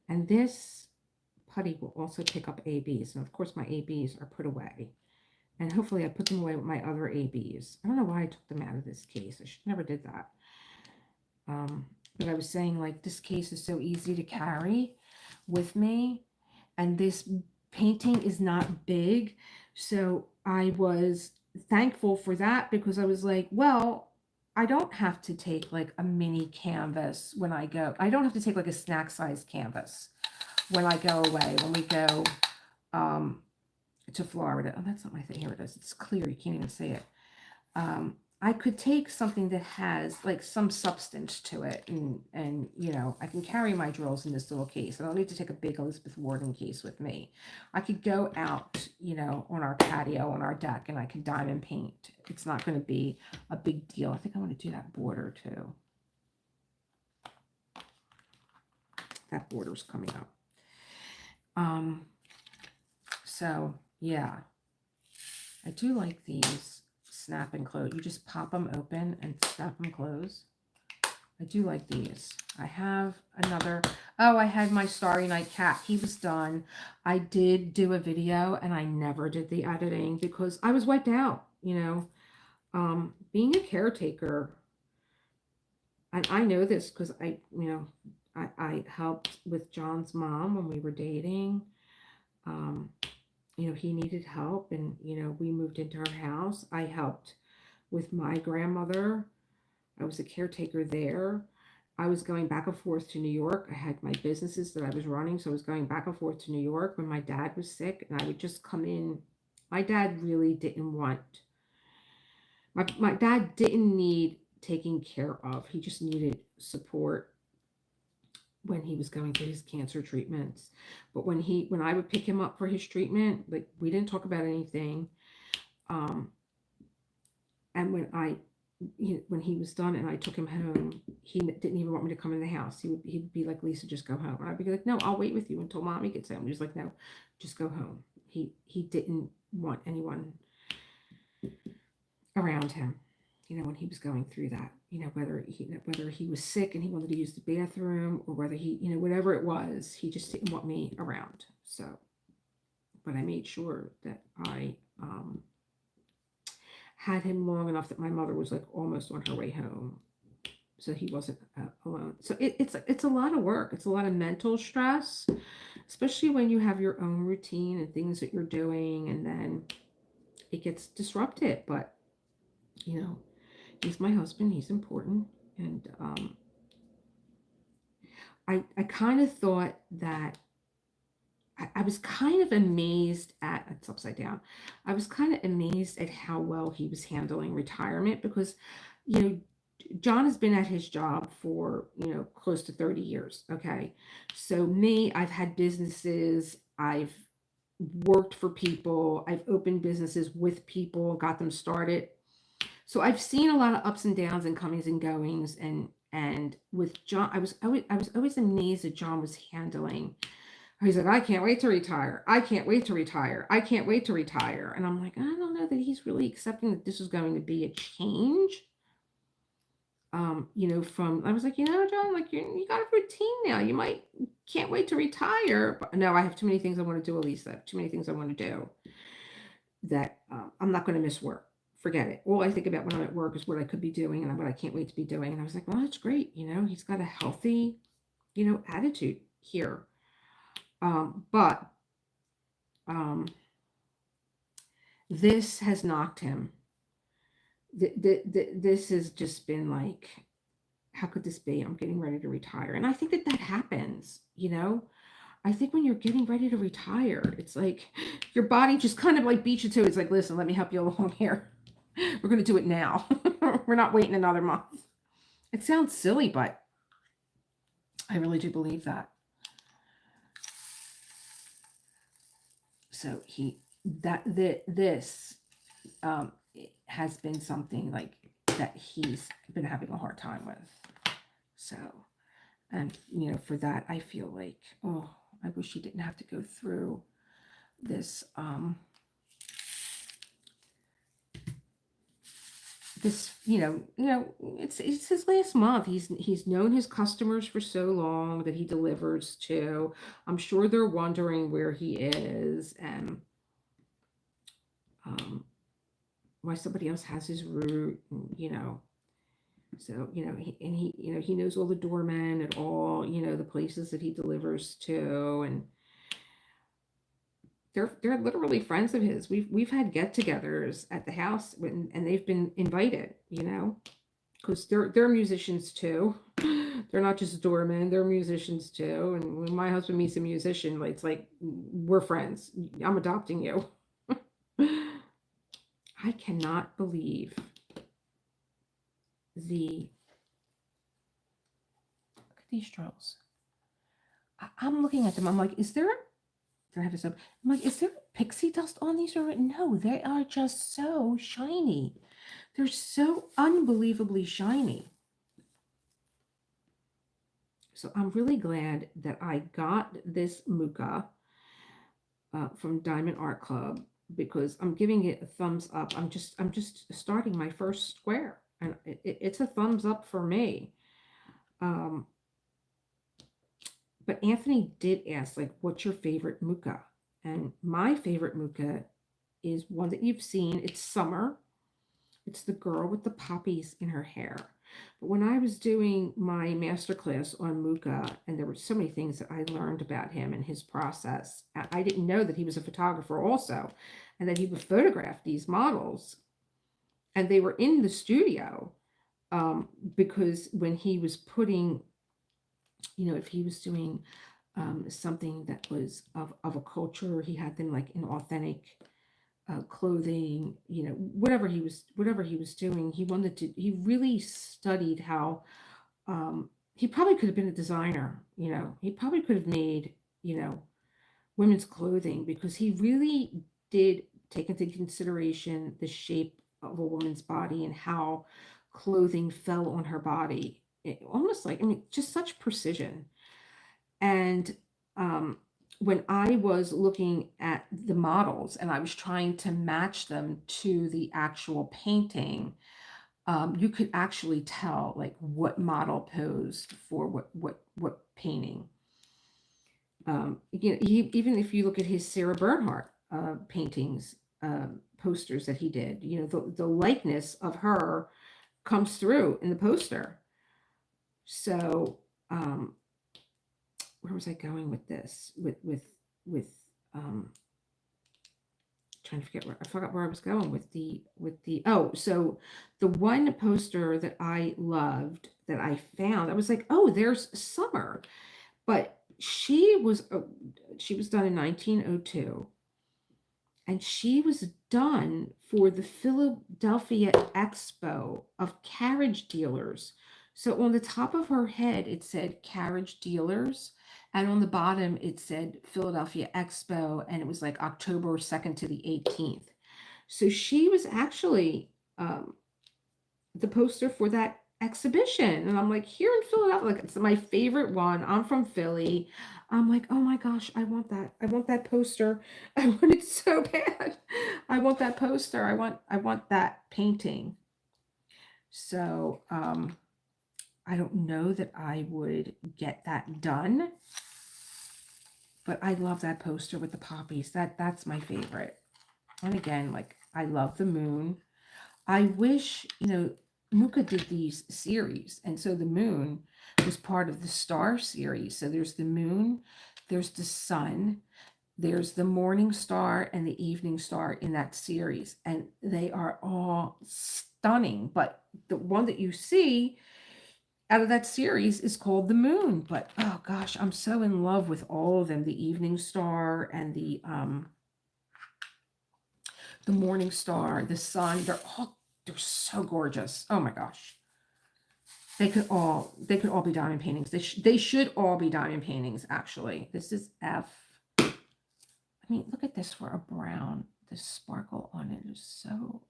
And this putty will also pick up ABs. And of course, my ABs are put away. And hopefully I put them away with my other ABs. I don't know why I took them out of this case. I should never did that. But I was saying, like, this case is so easy to carry with me. And this painting is not big. So I was thankful for that, because I was like, well, I don't have to take like a mini canvas when I go. I don't have to take like a snack size canvas when I go away, when we go to Florida. Oh, that's not my thing. Here it is. It's clear. You can't even see it. I could take something that has like some substance to it, and you know, I can carry my drills in this little case. I don't need to take a big Elizabeth Warden case with me. I could go out, you know, on our patio, on our deck, and I can diamond paint. It's not going to be a big deal. I think I want to do that border too. That border's coming up. So yeah, I do like these snap and close. You just pop them open and snap them close. I do like these. I have another. Oh, I had my Starry Night cat. He was done. I did do a video and I never did the editing because I was wiped out, you know. Being a caretaker, and I know this because I helped with John's mom when we were dating. You know, he needed help, and, you know, we moved into our house. I helped with my grandmother. I was a caretaker there. I was going back and forth to New York. I had my businesses that I was running, so I was going back and forth to New York when my dad was sick, and I would just come in. My dad really didn't want, my dad didn't need taking care of. He just needed support when he was going through his cancer treatments. But when I would pick him up for his treatment, like, we didn't talk about anything. And when he was done and I took him home, he didn't even want me to come in the house. He would be like, Lisa, just go home. And I'd be like, no, I'll wait with you until mommy gets home. He was like, no, just go home. He didn't want anyone around him, you know, when he was going through that, you know, whether he was sick and he wanted to use the bathroom, or whether he, you know, whatever it was, he just didn't want me around. So, but I made sure that I had him long enough that my mother was like almost on her way home, so he wasn't alone. So it's a lot of work. It's a lot of mental stress, especially when you have your own routine and things that you're doing, and then it gets disrupted. But, you know, he's my husband. He's important. And I kind of thought that I was kind of amazed at, it's upside down. I was kind of amazed at how well he was handling retirement, because, you know, John has been at his job for, you know, close to 30 years. Okay. So me, I've had businesses. I've worked for people. I've opened businesses with people, got them started. So I've seen a lot of ups and downs and comings and goings, and with John, I was always amazed that John was handling. He's like, I can't wait to retire. I can't wait to retire. I can't wait to retire. And I'm like, I don't know that he's really accepting that this is going to be a change. You know, I was like, you know, John, like, you got a routine now. Can't wait to retire. But no, I have too many things I want to do, Elisa. I have too many things I want to do that I'm not going to miss work. Forget it. All I think about when I'm at work is what I could be doing and what I can't wait to be doing. And I was like, well, that's great. You know, he's got a healthy, you know, attitude here. But this has knocked him. This has just been like, how could this be? I'm getting ready to retire. And I think that that happens, you know? I think when you're getting ready to retire, it's like your body just kind of like beats you to it. It's like, listen, let me help you along here. We're going to do it now. We're not waiting another month. It sounds silly, but I really do believe that. So this has been something like that he's been having a hard time with. So, and you know, for that, I feel like, oh, I wish he didn't have to go through this, this, it's his last month. He's known his customers for so long that he delivers to. I'm sure they're wondering where he is and why somebody else has his route, So, he knows all the doormen and all, the places that he delivers to, and they're literally friends of his. We've had get-togethers at the house and they've been invited, because they're musicians too. They're not just doormen, they're musicians too. And when my husband meets a musician, like, it's like we're friends. I'm adopting you. I cannot believe look at these straws. I'm looking at them. I'm like, is there I have this up? I'm like, is there pixie dust on these or no? They are just so shiny. They're so unbelievably shiny. So I'm really glad that I got this MUCHA from Diamond Art Club, because I'm giving it a thumbs up. I'm just starting my first square, and it's a thumbs up for me. But Anthony did ask, like, what's your favorite MUCHA? And my favorite MUCHA is one that you've seen. It's Summer. It's the girl with the poppies in her hair. But when I was doing my masterclass on MUCHA, and there were so many things that I learned about him and his process, I didn't know that he was a photographer also, and that he would photograph these models. And they were in the studio because when he was putting, if he was doing something that was of a culture, he had them like in authentic clothing, whatever he was doing, he really studied how, he probably could have been a designer, he probably could have made, women's clothing, because he really did take into consideration the shape of a woman's body and how clothing fell on her body. Almost like, just such precision. And when I was looking at the models and I was trying to match them to the actual painting, you could actually tell like what model posed for what painting. Even if you look at his Sarah Bernhardt paintings, posters that he did, the likeness of her comes through in the poster. So, where was I going with this? Trying to forget where I was going with the so the one poster that I loved, that I found, I was like, oh, there's Summer. But she was done in 1902, and she was done for the Philadelphia Expo of carriage dealers. So on the top of her head, it said carriage dealers. And on the bottom, it said Philadelphia Expo. And it was like October 2nd to the 18th. So she was actually the poster for that exhibition. And I'm like, here in Philadelphia, like, it's my favorite one. I'm from Philly. I'm like, oh my gosh, I want that. I want that poster. I want it so bad. I want that poster. I want that painting. So I don't know that I would get that done, but I love that poster with the poppies. That's my favorite. And again, like, I love the moon. I wish, MUCHA did these series, and so the moon was part of the star series. So there's the moon, there's the sun, there's the morning star and the evening star in that series, and they are all stunning. But the one that you see out of that series is called The Moon. But oh gosh, I'm so in love with all of them. The Evening Star and the Morning Star, the Sun. They're so gorgeous. Oh my gosh. They could all be diamond paintings. They should all be diamond paintings, actually. This is F. I mean, look at this for a brown. The sparkle on it is so,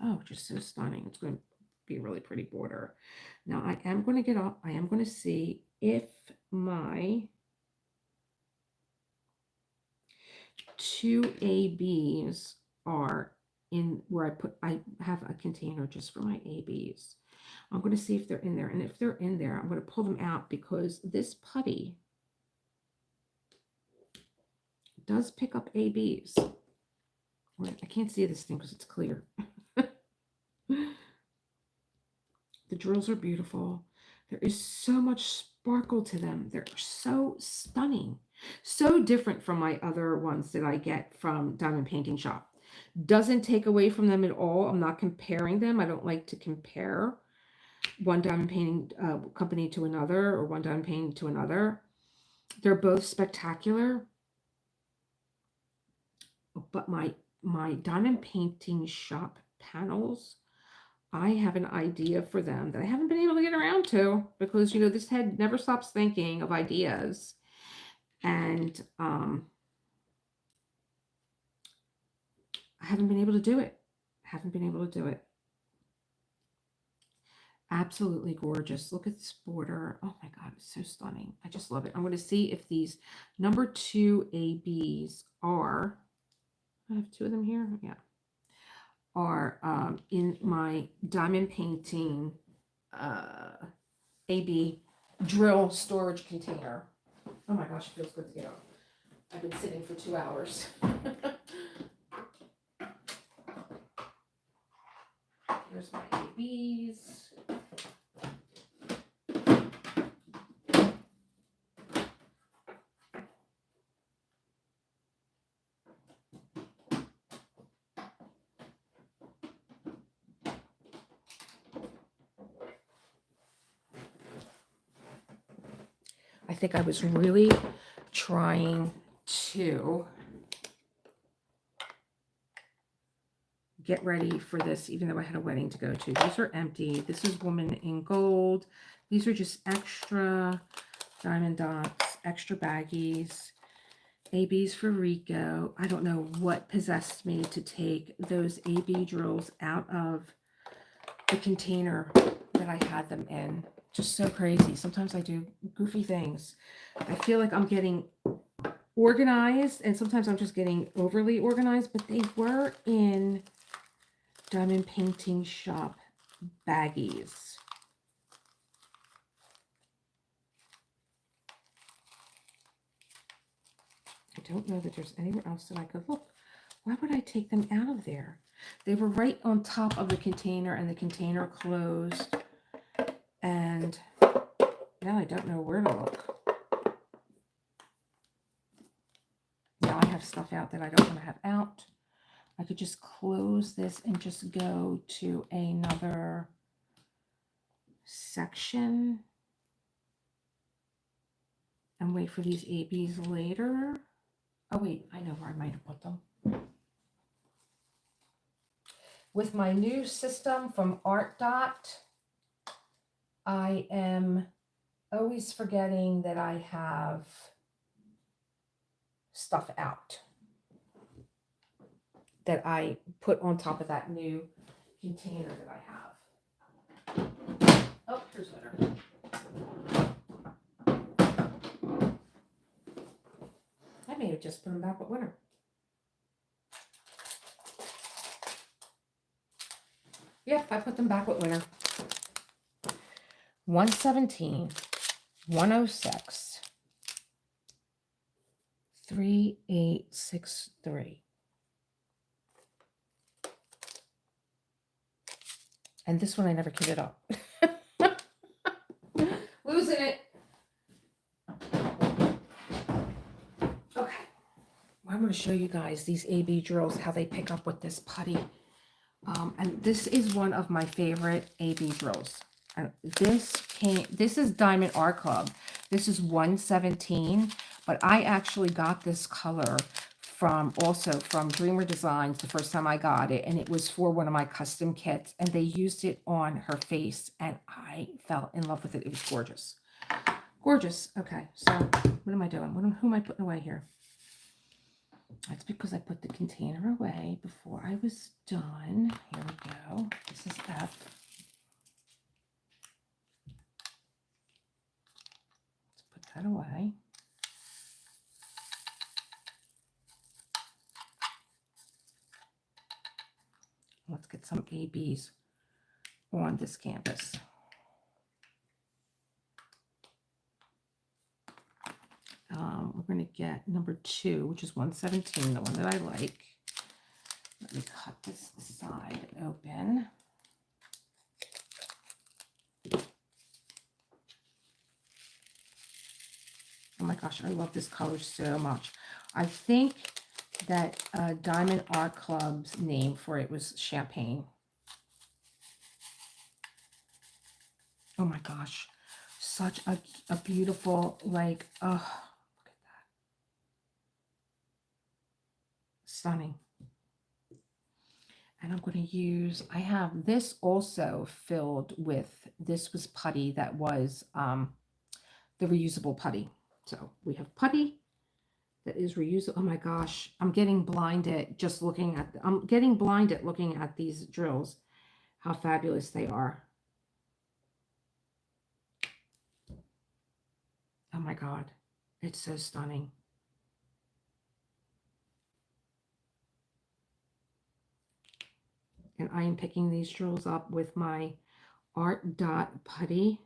oh, just so stunning. It's going to be a really pretty border. Now I am going to get up. I am going to see if my 2 ABs are in where I have a container just for my ABs. I'm going to see if they're in there. And if they're in there, I'm going to pull them out because this putty does pick up ABs. I can't see this thing because it's clear. The drills are beautiful. There is so much sparkle to them. They're so stunning. So different from my other ones that I get from Diamond Painting Shop. Doesn't take away from them at all. I'm not comparing them. I don't like to compare one diamond painting company to another or one diamond painting to another. They're both spectacular. But my Diamond Painting Shop panels, I have an idea for them that I haven't been able to get around to because, you know, this head never stops thinking of ideas. And I haven't been able to do it. Absolutely gorgeous. Look at this border. Oh my God, it's so stunning. I just love it. I'm going to see if these number 2 ABs are, I have 2 of them here. Yeah. Are in my Diamond Painting AB drill storage container. Oh my gosh, it feels good to get up. I've been sitting for 2 hours. Here's my ABs. I think I was really trying to get ready for this, even though I had a wedding to go to. These are empty. This is Woman in Gold. These are just extra diamond dots, extra baggies, ABs for Rico. I don't know what possessed me to take those AB drills out of the container that I had them in. Just so crazy. Sometimes I do goofy things. I feel like I'm getting organized, and sometimes I'm just getting overly organized, but they were in Diamond Painting Shop baggies. I don't know that there's anywhere else that I could look. Why would I take them out of there? They were right on top of the container, and the container closed. And now I don't know where to look. Now I have stuff out that I don't want to have out. I could just close this and just go to another section and wait for these ABs later. Oh wait, I know where I might have put them. With my new system from Art Dot, I am always forgetting that I have stuff out that I put on top of that new container that I have. Oh, here's winter. I may have just put them back with winter. Yeah, I put them back with winter. 117, 106, 3863. And this one I never kitted up. Losing it. Okay. I'm going to show you guys these AB drills, how they pick up with this putty. And this is one of my favorite AB drills. This is Diamond Art Club. This is 117, but I actually got this color also from Dreamer Designs the first time I got it, and it was for one of my custom kits, and they used it on her face, and I fell in love with it. It was gorgeous. Gorgeous. Okay, so what am I doing? Who am I putting away here? That's because I put the container away before I was done. Here we go. This is F. Let's put that away. Let's get some ABs on this canvas. We're going to get number 2, which is 117, the one that I like. Let me cut this side open. Oh my gosh, I love this color so much. I think that Diamond Art Club's name for it was Champagne. Oh my gosh, such a beautiful, like, oh, look at that. Stunning. And I'm going to use, I have this also filled with, this was putty that was the reusable putty. So we have putty that is reusable. Oh my gosh, I'm getting blinded just looking at, I'm getting blinded looking at these drills, how fabulous they are. Oh my God, it's so stunning. And I am picking these drills up with my Art Dot putty.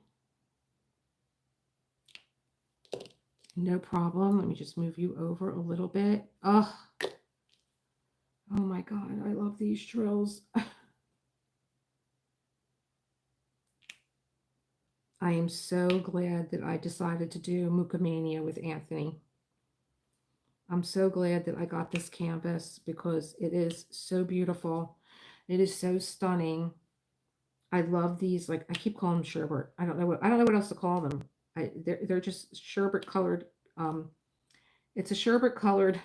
No problem. Let me just move you over a little bit. Oh my God, I love these drills. I am so glad that I decided to do MUCHA MANIA with Anthony. I'm so glad that I got this canvas because it is so beautiful. It is so stunning. I love these, like, I keep calling them sherbet. I don't know what else to call them. They're just sherbet colored. It's a sherbet colored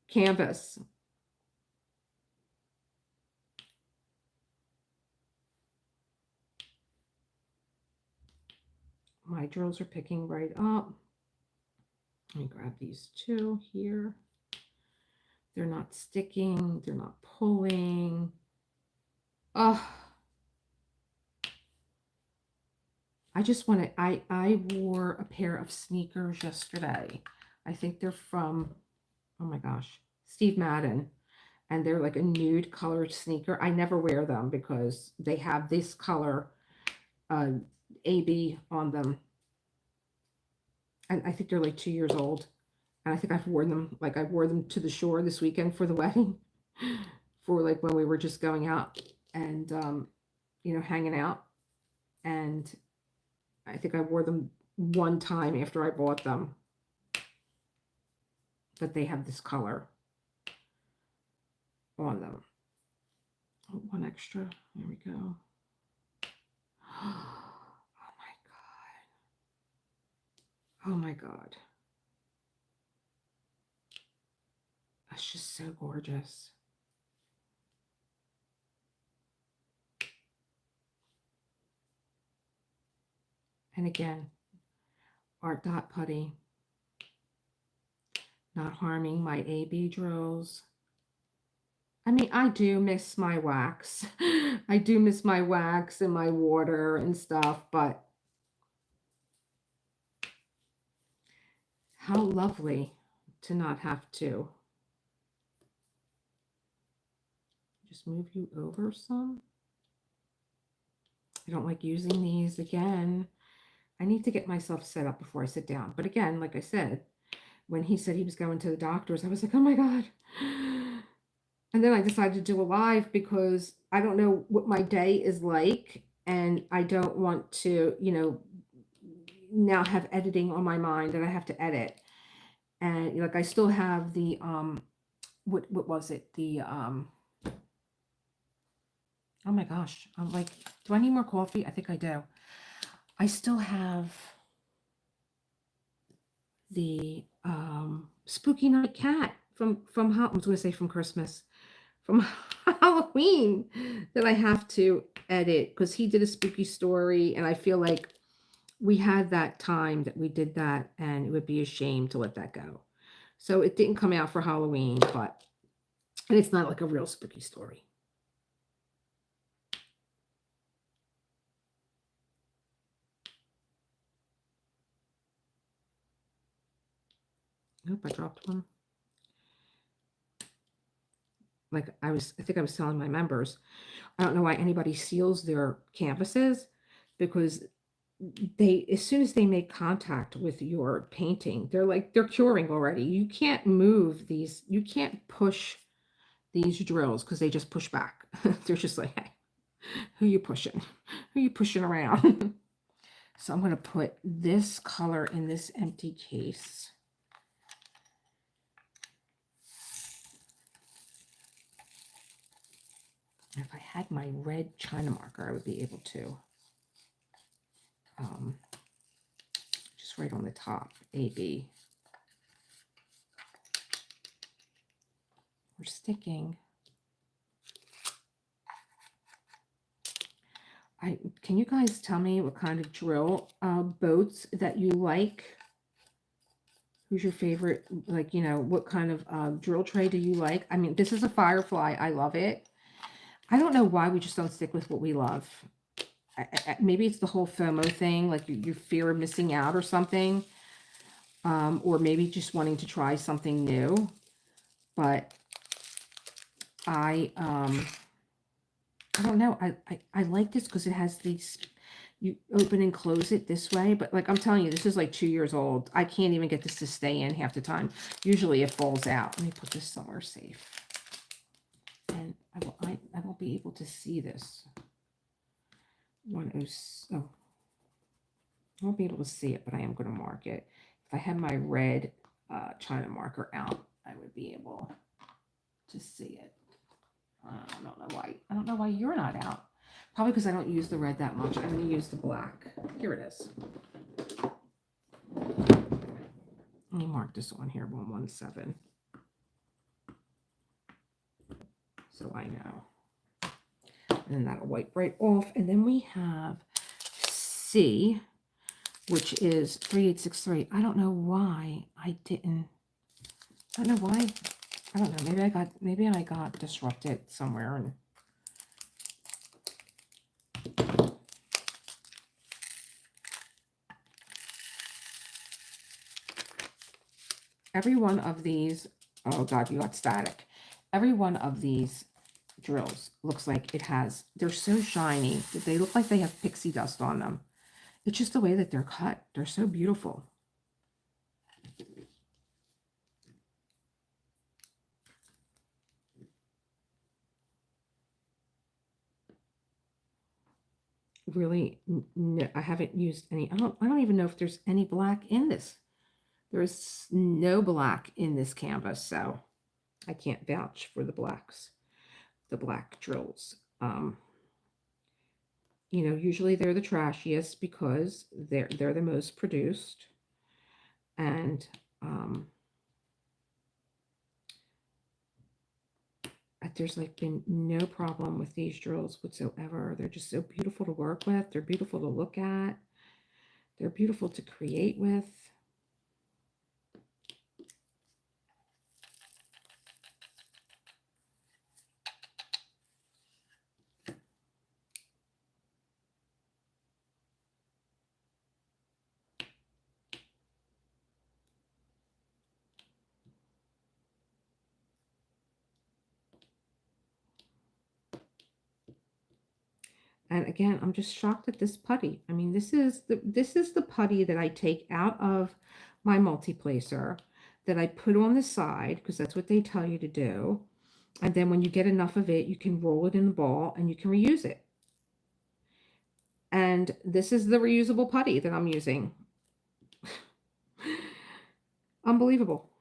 canvas. My drills are picking right up. Let me grab these 2 here. They're not sticking. They're not pulling. Oh, I just want to, I wore a pair of sneakers yesterday. I think they're from, oh my gosh, Steve Madden. And they're like a nude colored sneaker. I never wear them because they have this color AB on them. And I think they're like 2 years old. And I think I've worn them, like I wore them to the shore this weekend for the wedding. For like when we were just going out and, you know, hanging out. And I think I wore them one time after I bought them. But they have this color on them. Oh, one extra. There we go. Oh my God. Oh my God. That's just so gorgeous. And again, Art Dot putty. Not harming my AB drills. I mean, I do miss my wax. I do miss my wax and my water and stuff, but how lovely to not have to. Just move you over some. I don't like using these again. I need to get myself set up before I sit down. But again, like I said, when he said he was going to the doctors, I was like, oh my God. And then I decided to do a live because I don't know what my day is like. And I don't want to, you know, now have editing on my mind and I have to edit. And like I still have the what was it? The Oh my gosh. I'm like, do I need more coffee? I think I do. I still have the Spooky Night Cat from I was going to say from Christmas, from Halloween that I have to edit because he did a spooky story, and I feel like we had that time that we did that, and it would be a shame to let that go. So it didn't come out for Halloween, but and it's not like a real spooky story. I hope I dropped one. Like I think I was telling my members, I don't know why anybody seals their canvases because they, as soon as they make contact with your painting, they're curing already. You can't move these, you can't push these drills because they just push back. They're just like, hey, who you pushing? Who you pushing around? So I'm going to put this color in this empty case. If I had my red China marker, I would be able to just right on the top, AB. We're sticking. Can you guys tell me what kind of drill boats that you like? Who's your favorite? Like, you know, what kind of drill tray do you like? I mean, this is a Firefly. I love it. I don't know why we just don't stick with what we love. Maybe it's the whole FOMO thing, like you fear of missing out or something. Or maybe just wanting to try something new. But I don't know. I like this because it has these, you open and close it this way. But like I'm telling you, this is like 2 years old. I can't even get this to stay in half the time. Usually it falls out. Let me put this somewhere safe. And I won't be able to see this. I won't be able to see it, but I am going to mark it. If I had my red China marker out, I would be able to see it. I don't know why. I don't know why you're not out. Probably because I don't use the red that much. I'm going to use the black. Here it is. Let me mark this on here, 117. So I know. And then that'll wipe right off. And then we have C, which is 3863. I don't know why I didn't. I don't know why. I don't know. Maybe I got disrupted somewhere. And every one of these, oh God, you got static. Every one of these drills looks like it has, they're so shiny that they look like they have pixie dust on them. It's just the way that they're cut. They're so beautiful. Really, no, I haven't used any. I don't even know if there's any black in this. There's no black in this canvas, so I can't vouch for the blacks, the black drills. You know, usually they're the trashiest because they're the most produced, and there's like been no problem with these drills whatsoever. They're just so beautiful to work with. They're beautiful to look at. They're beautiful to create with. And again, I'm just shocked at this putty. I mean, this is the putty that I take out of my multi-placer that I put on the side because that's what they tell you to do. And then when you get enough of it, you can roll it in a ball and you can reuse it. And this is the reusable putty that I'm using. Unbelievable.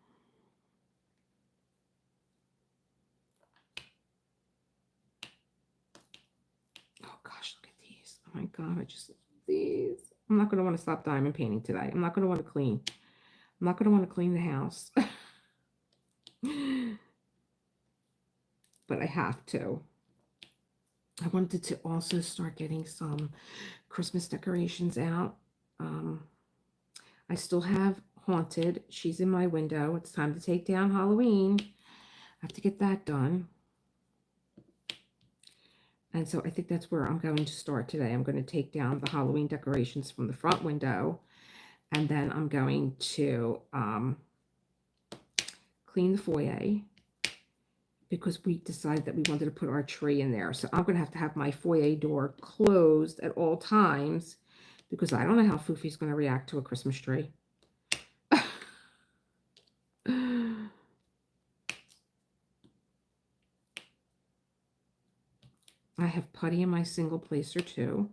my God, I just, these. I'm not going to want to stop diamond painting today. I'm not going to want to clean. I'm not going to want to clean the house. But I have to. I wanted to also start getting some Christmas decorations out. I still have Haunted. She's in my window. It's time to take down Halloween. I have to get that done. And so I think that's where I'm going to start today. I'm going to take down the Halloween decorations from the front window. And then I'm going to clean the foyer, because we decided that we wanted to put our tree in there. So I'm going to have my foyer door closed at all times, because I don't know how Foofy's going to react to a Christmas tree. I have putty in my single placer too.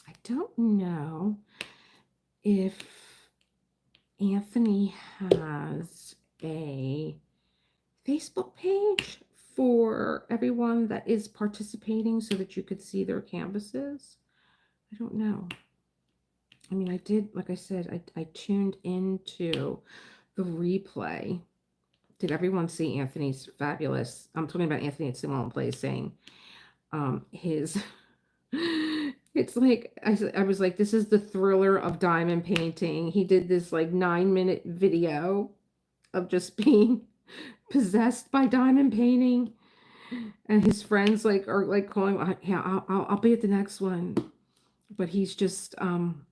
I don't know if Anthony has a Facebook page for everyone that is participating so that you could see their canvases. I don't know. I mean, I did, like I said, I tuned into the replay. Did everyone see Anthony's fabulous? I'm talking about Anthony at Simone Place saying his... It's like, I was like, this is the thriller of diamond painting. He did this like 9-minute video of just being possessed by diamond painting, and his friends like are like calling, yeah, I'll be at the next one, but he's just diamond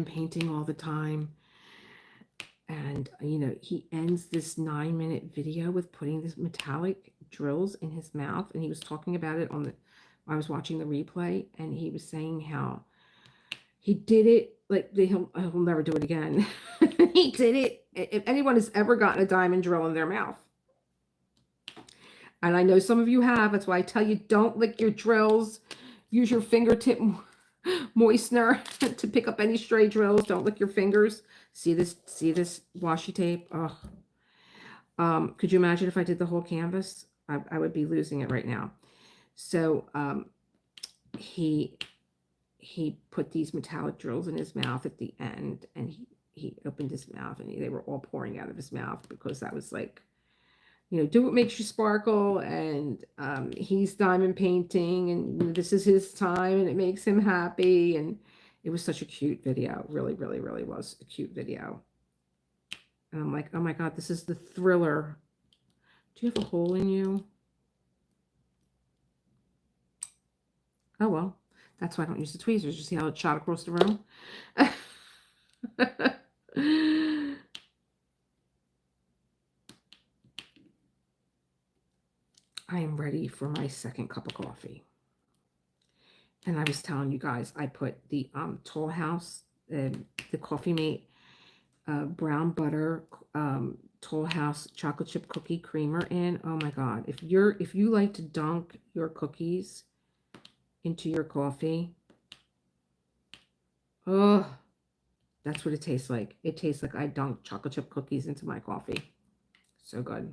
painting all the time. And you know, he ends this 9-minute video with putting this metallic drills in his mouth, and he was talking about it on the, I was watching the replay, and he was saying how he did it, like he'll never do it again. He did it. If anyone has ever gotten a diamond drill in their mouth, and I know some of you have, that's why I tell you, don't lick your drills. Use your fingertip moistener to pick up any stray drills. Don't lick your fingers. See this washi tape? Oh. Could you imagine if I did the whole canvas? I would be losing it right now. So he put these metallic drills in his mouth at the end, and he opened his mouth, and they were all pouring out of his mouth, because that was like, you know, do what makes you sparkle, and he's diamond painting, and this is his time, and it makes him happy. And it was such a cute video. Really, really, really was a cute video. And I'm like, oh my God, this is the thriller. Do you have a hole in you? Oh, well, that's why I don't use the tweezers. You see how it shot across the room? I am ready for my second cup of coffee. And I was telling you guys, I put the Toll House, the Coffee Mate brown butter Toll House chocolate chip cookie creamer in. Oh my God. If you like to dunk your cookies into your coffee, oh, that's what it tastes like. It tastes like I dunked chocolate chip cookies into my coffee. So good.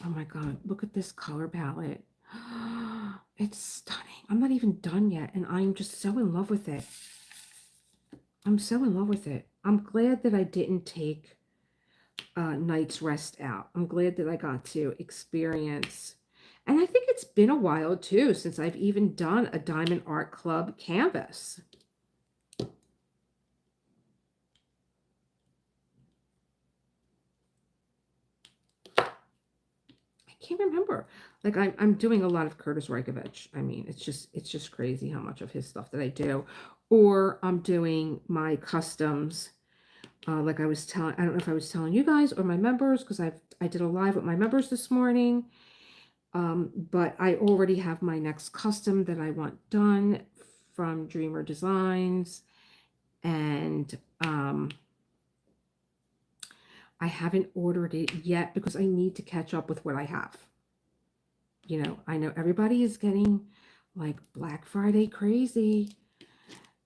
Oh my God, look at this color palette. It's stunning. I'm not even done yet, and I'm just so in love with it. I'm so in love with it. I'm glad that I didn't take night's rest out. I'm glad that I got to experience, and I think it's been a while too since I've even done a Diamond Art Club canvas. Can't remember. Like I'm doing a lot of Curtis Reikovich. I mean, it's just crazy how much of his stuff that I do. Or I'm doing my customs. Like I was telling, I don't know if I was telling you guys or my members, because I did a live with my members this morning, But I already have my next custom that I want done from Dreamer Designs. And I haven't ordered it yet because I need to catch up with what I have. You know, I know everybody is getting like Black Friday crazy.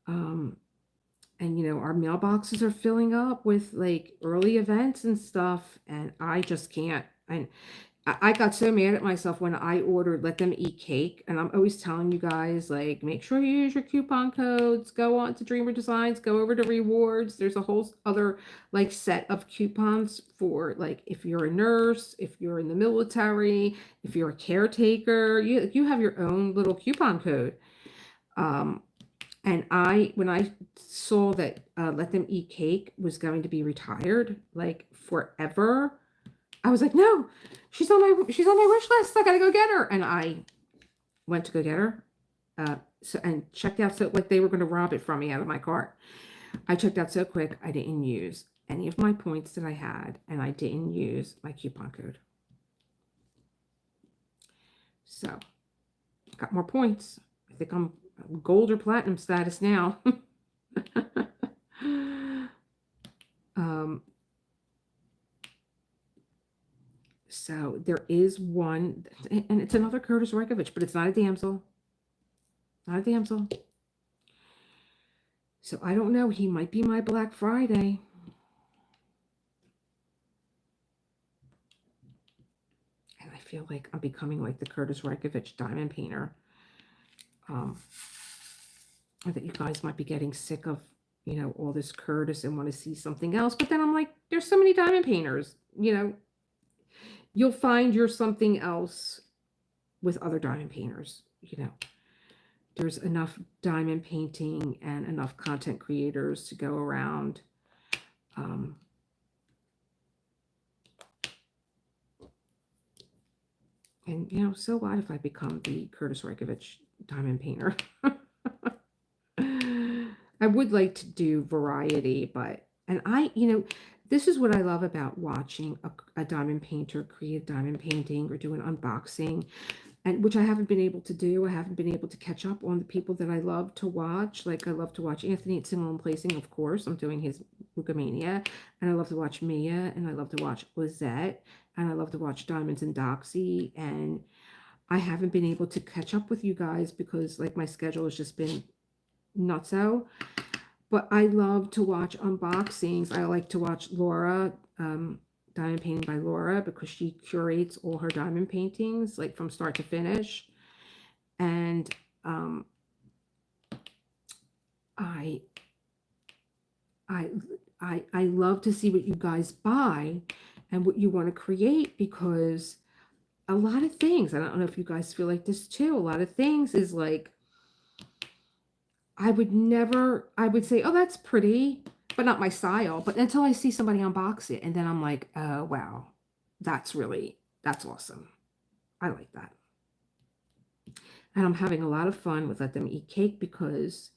And you know, our mailboxes are filling up with like early events and stuff, and I just can't. And I got so mad at myself when I ordered Let Them Eat Cake, and I'm always telling you guys, like, make sure you use your coupon codes, go on to Dreamer Designs, go over to rewards. There's a whole other like set of coupons for like if you're a nurse, if you're in the military, if you're a caretaker, you have your own little coupon code. Um, and when I saw that Let Them Eat Cake was going to be retired, like forever, I was like, no, she's on my wish list. I gotta go get her. And I went to go get her. And checked out so like they were gonna rob it from me out of my cart. I checked out so quick I didn't use any of my points that I had, and I didn't use my coupon code. So got more points. I think I'm gold or platinum status now. So there is one, and it's another Curtis Rekovich, but it's not a damsel. Not a damsel. So I don't know. He might be my Black Friday. And I feel like I'm becoming like the Curtis Rekovich diamond painter. I think you guys might be getting sick of, you know, all this Curtis and want to see something else. But then I'm like, there's so many diamond painters, you know. You'll find you're something else with other diamond painters, you know. There's enough diamond painting and enough content creators to go around. And, you know, so what if I become the Curtis Rekovich diamond painter? I would like to do variety, but, and you know, this is what I love about watching a diamond painter create a diamond painting or do an unboxing, and which I haven't been able to do. I haven't been able to catch up on the people that I love to watch. Like I love to watch Anthony at Single and Placing, of course. I'm doing his MUCHA MANIA, and I love to watch Mia, and I love to watch Lizette, and I love to watch Diamonds and Doxy, and I haven't been able to catch up with you guys because like my schedule has just been nutso. But I love to watch unboxings. I like to watch Laura, Diamond Painting by Laura, because she curates all her diamond paintings, like from start to finish. And I love to see what you guys buy and what you want to create, because a lot of things, I don't know if you guys feel like this too, a lot of things is like, I would say, oh, that's pretty, but not my style. But until I see somebody unbox it, and then I'm like, oh, wow, that's awesome. I like that. And I'm having a lot of fun with Let Them Eat Cake, because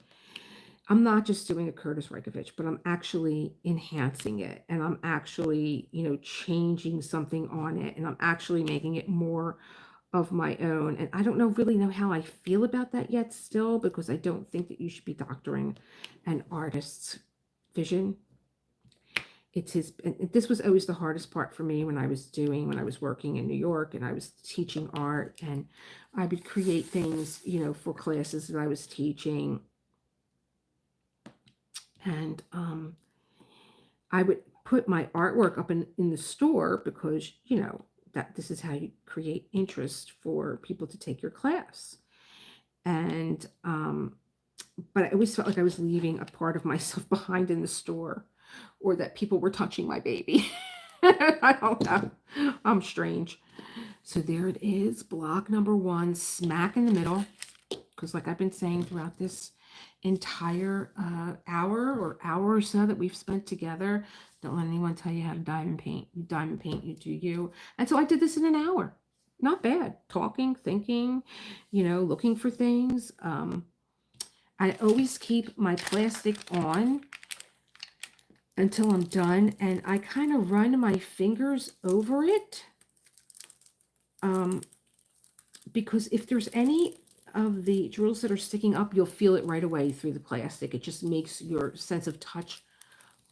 I'm not just doing a Curtis Rekovich, but I'm actually enhancing it. And I'm actually, you know, changing something on it. And I'm actually making it more of my own. And I don't really know how I feel about that yet still, because I don't think that you should be doctoring an artist's vision. It's his, and this was always the hardest part for me when I was working in New York and I was teaching art, and I would create things, you know, for classes that I was teaching. And I would put my artwork up in the store, because, you know, that this is how you create interest for people to take your class. And but I always felt like I was leaving a part of myself behind in the store, or that people were touching my baby. I don't know. I'm strange. So there it is, block number 1, smack in the middle. Because like I've been saying throughout this entire hour or so that we've spent together, don't let anyone tell you how to diamond paint. You diamond paint, you do you. And so I did this in an hour. Not bad. Talking, thinking, you know, looking for things. I always keep my plastic on until I'm done, and I kind of run my fingers over it. because if there's any of the drills that are sticking up, you'll feel it right away through the plastic. It just makes your sense of touch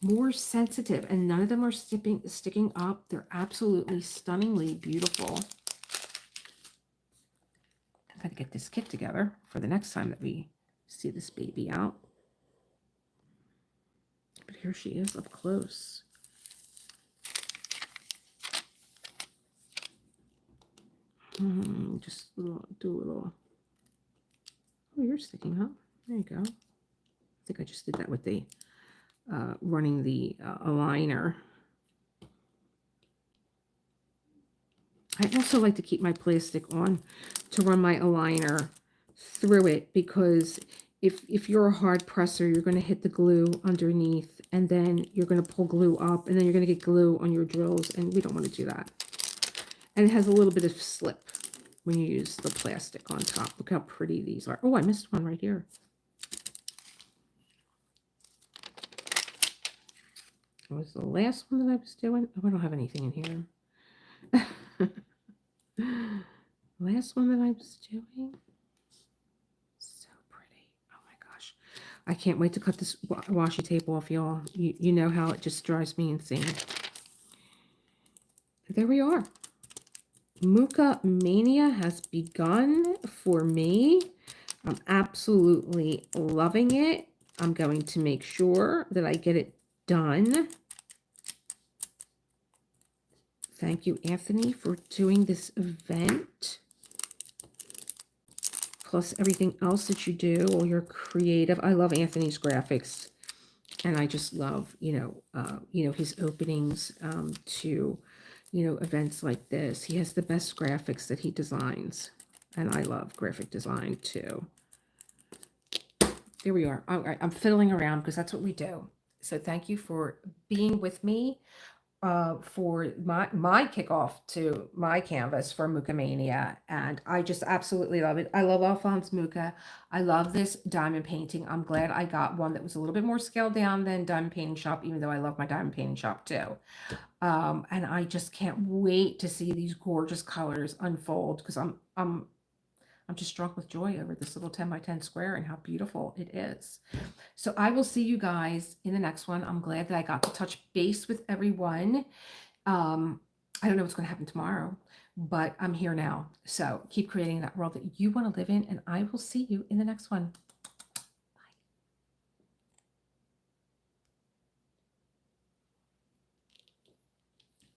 more sensitive, and none of them are sticking up. They're absolutely stunningly beautiful. I gotta get this kit together for the next time that we see this baby out. But here she is up close. Just do a little. Oh, you're sticking up. There you go. I think I just did that with the running the aligner. I also like to keep my plastic on to run my aligner through it, because if you're a hard presser, you're going to hit the glue underneath, and then you're going to pull glue up, and then you're going to get glue on your drills, and we don't want to do that. And it has a little bit of slip when you use the plastic on top. Look how pretty these are. Oh, I missed one right here. What was the last one that I was doing? Oh, I don't have anything in here. Last one that I was doing. So pretty. Oh my gosh. I can't wait to cut this washi tape off, y'all. You know how it just drives me insane. There we are. MUCHA Mania has begun for me. I'm absolutely loving it. I'm going to make sure that I get it done. Thank you, Anthony, for doing this event. Plus everything else that you do, all your creative. I love Anthony's graphics, and I just love, his openings to, events like this. He has the best graphics that he designs, and I love graphic design too. There we are. All right, I'm fiddling around because that's what we do. So thank you for being with me for my kickoff to my canvas for MUCHA Mania, and I just absolutely love it. I love Alphonse Mucha. I love this diamond painting. I'm glad I got one that was a little bit more scaled down than Diamond Painting Shop, even though I love my Diamond Painting Shop too. And I just can't wait to see these gorgeous colors unfold, because I'm just struck with joy over this little 10 by 10 square and how beautiful it is. So I will see you guys in the next one. I'm glad that I got to touch base with everyone. I don't know what's going to happen tomorrow, but I'm here now. So keep creating that world that you want to live in, and I will see you in the next one.